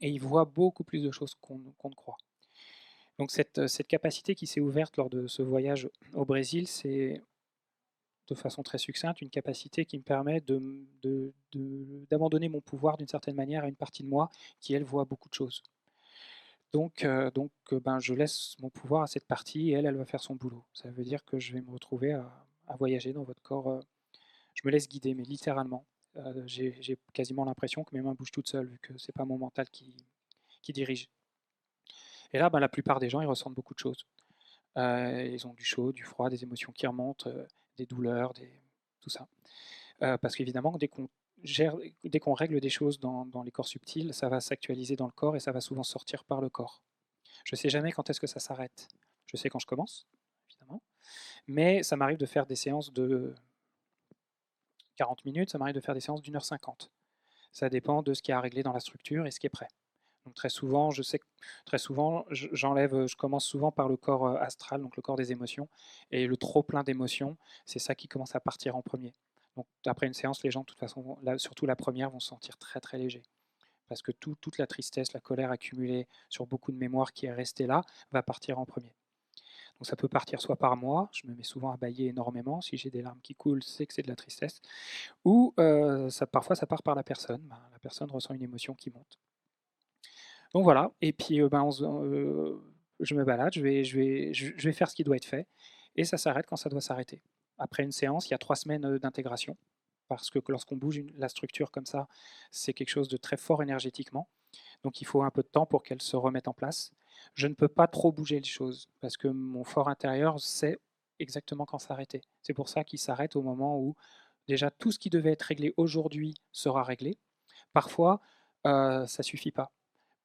et il voit beaucoup plus de choses qu'on ne croit. Donc cette capacité qui s'est ouverte lors de ce voyage au Brésil, c'est de façon très succincte une capacité qui me permet d'abandonner mon pouvoir d'une certaine manière à une partie de moi qui, elle, voit beaucoup de choses. Donc, je laisse mon pouvoir à cette partie et elle va faire son boulot. Ça veut dire que je vais me retrouver à voyager dans votre corps. Je me laisse guider, mais littéralement. J'ai quasiment l'impression que mes mains bougent toutes seules, vu que c'est pas mon mental qui dirige. Et là, la plupart des gens, ils ressentent beaucoup de choses. Ils ont du chaud, du froid, des émotions qui remontent, des douleurs, tout ça. Parce qu'évidemment, dès qu'on règle des choses dans les corps subtils, ça va s'actualiser dans le corps et ça va souvent sortir par le corps. Je ne sais jamais quand est-ce que ça s'arrête. Je sais quand je commence, évidemment, mais ça m'arrive de faire des séances de 40 minutes, ça m'arrive de faire des séances d'1h50. Ça dépend de ce qui est à régler dans la structure et ce qui est prêt. Donc très souvent, je commence souvent par le corps astral, donc le corps des émotions, et le trop plein d'émotions, c'est ça qui commence à partir en premier. Donc après une séance, les gens, de toute façon, surtout la première, vont se sentir très très légers. Parce que toute la tristesse, la colère accumulée sur beaucoup de mémoire qui est restée là, va partir en premier. Donc ça peut partir soit par moi, je me mets souvent à bâiller énormément, si j'ai des larmes qui coulent, c'est que c'est de la tristesse, ou parfois ça part par la personne, la personne ressent une émotion qui monte. Donc voilà, et puis je me balade, je vais faire ce qui doit être fait, et ça s'arrête quand ça doit s'arrêter. Après une séance, il y a 3 semaines d'intégration, parce que lorsqu'on bouge la structure comme ça, c'est quelque chose de très fort énergétiquement, donc il faut un peu de temps pour qu'elle se remette en place. Je ne peux pas trop bouger les choses, parce que mon fort intérieur sait exactement quand s'arrêter. C'est pour ça qu'il s'arrête au moment où déjà tout ce qui devait être réglé aujourd'hui sera réglé. Parfois, ça ne suffit pas.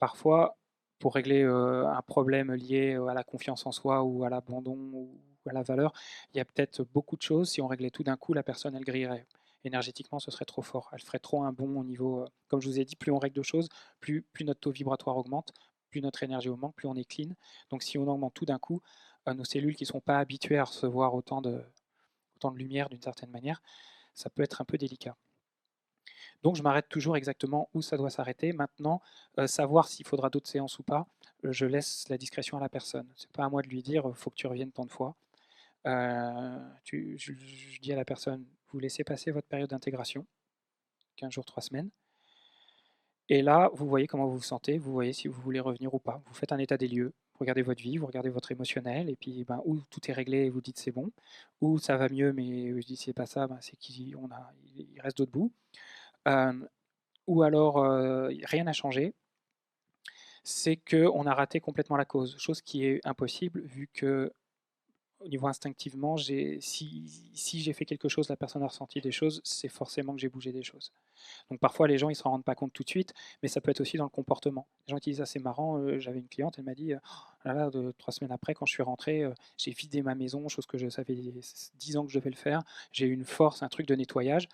Parfois, pour régler un problème lié à la confiance en soi ou à l'abandon ou à la valeur, il y a peut-être beaucoup de choses. Si on réglait tout d'un coup, la personne, elle grillerait. Énergétiquement, ce serait trop fort. Elle ferait trop un bond au niveau. Comme je vous ai dit, plus on règle de choses, plus notre taux vibratoire augmente, plus notre énergie augmente, plus on est clean. Donc si on augmente tout d'un coup, nos cellules qui ne sont pas habituées à recevoir autant de lumière d'une certaine manière, ça peut être un peu délicat. Donc je m'arrête toujours exactement où ça doit s'arrêter. Maintenant, savoir s'il faudra d'autres séances ou pas, je laisse la discrétion à la personne. C'est pas à moi de lui dire, faut que tu reviennes tant de fois. Je dis à la personne, vous laissez passer votre période d'intégration, 15 jours, 3 semaines. Et là, vous voyez comment vous vous sentez, vous voyez si vous voulez revenir ou pas. Vous faites un état des lieux, vous regardez votre vie, vous regardez votre émotionnel, et puis ou tout est réglé et vous dites c'est bon, ou ça va mieux mais je dis c'est pas ça, c'est qu'il reste d'autres bouts. Ou alors rien n'a changé, c'est qu'on a raté complètement la cause, chose qui est impossible vu que au niveau instinctivement, si j'ai fait quelque chose, la personne a ressenti des choses, c'est forcément que j'ai bougé des choses. Donc parfois les gens ils se rendent pas compte tout de suite, mais ça peut être aussi dans le comportement. Les gens qui disent ah c'est marrant, j'avais une cliente, elle m'a dit oh là là, 3 semaines après quand je suis rentrée, j'ai vidé ma maison, chose que ça fait 10 ans que je devais le faire, j'ai eu une force, un truc de nettoyage.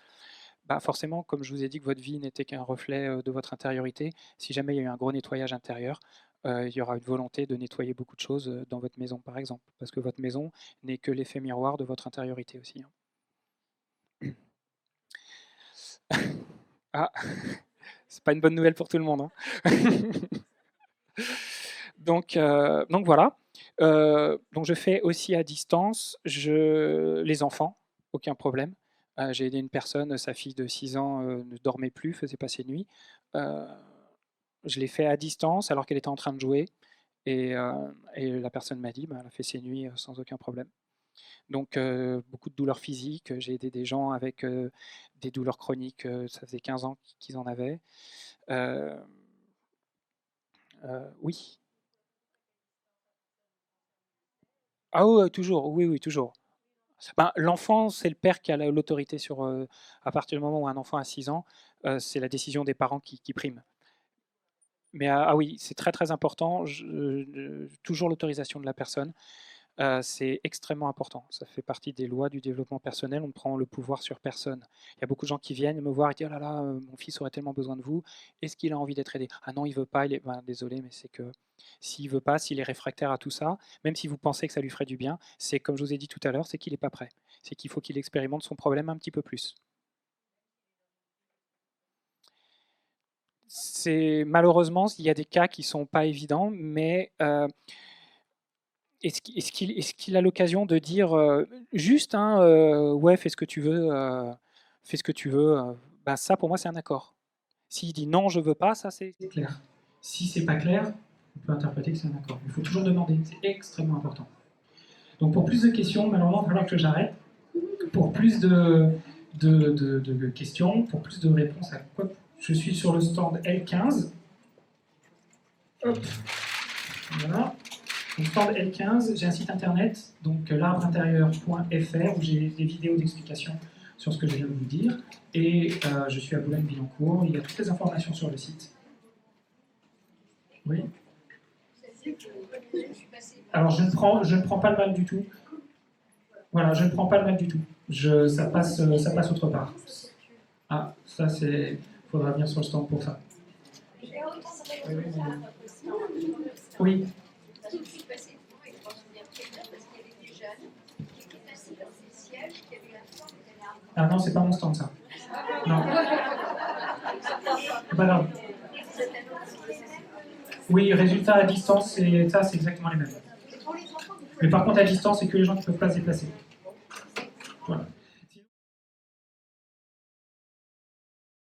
Forcément, comme je vous ai dit que votre vie n'était qu'un reflet de votre intériorité, si jamais il y a eu un gros nettoyage intérieur, il y aura une volonté de nettoyer beaucoup de choses dans votre maison, par exemple, parce que votre maison n'est que l'effet miroir de votre intériorité aussi. Ah, c'est pas une bonne nouvelle pour tout le monde. Hein. Donc voilà. Donc je fais aussi à distance les enfants, aucun problème. J'ai aidé une personne, sa fille de 6 ans ne dormait plus, faisait pas ses nuits. Je l'ai fait à distance alors qu'elle était en train de jouer. Et la personne m'a dit, elle a fait ses nuits sans aucun problème. Donc beaucoup de douleurs physiques. J'ai aidé des gens avec des douleurs chroniques. Ça faisait 15 ans qu'ils en avaient. Oui. Ah oui, toujours. Oui, oui, toujours. L'enfant, c'est le père qui a l'autorité sur. À partir du moment où un enfant a 6 ans, c'est la décision des parents qui prime. Mais oui, c'est très très important. Toujours l'autorisation de la personne. C'est extrêmement important. Ça fait partie des lois du développement personnel. On prend le pouvoir sur personne. Il y a beaucoup de gens qui viennent me voir et disent: «Oh là là, mon fils aurait tellement besoin de vous. Est-ce qu'il a envie d'être aidé?» «Ah non, il veut pas. Désolé, mais c'est que s'il veut pas, s'il est réfractaire à tout ça, même si vous pensez que ça lui ferait du bien, c'est comme je vous ai dit tout à l'heure, c'est qu'il n'est pas prêt. C'est qu'il faut qu'il expérimente son problème un petit peu plus.» Malheureusement, il y a des cas qui sont pas évidents, mais est-ce qu'il a l'occasion de dire juste, hein, ouais, fais ce que tu veux, fais ce que tu veux, ça pour moi c'est un accord. S'il dit non, je veux pas, ça c'est clair. Si c'est pas clair, On peut interpréter que c'est un accord. Il faut toujours demander, c'est extrêmement important. Donc pour plus de questions, malheureusement, il va falloir que j'arrête. Pour plus de questions, pour plus de réponses à quoi, je suis sur le stand L15. Hop. Voilà. Donc stand L15, j'ai un site internet, donc l'arbreintérieur.fr, où j'ai des vidéos d'explication sur ce que je viens de vous dire. Et je suis à Boulogne-Billancourt, il y a toutes les informations sur le site. Oui. Alors je ne prends pas le mal du tout. Voilà, je ne prends pas le mal du tout. Ça passe autre part. Ah, ça c'est... Il faudra venir sur le stand pour ça. Oui. Ah non, c'est pas mon stand ça. Non. Pas grave. Oui, résultat à distance, et ça c'est exactement les mêmes. Mais par contre à distance, c'est que les gens qui ne peuvent pas se déplacer. Voilà.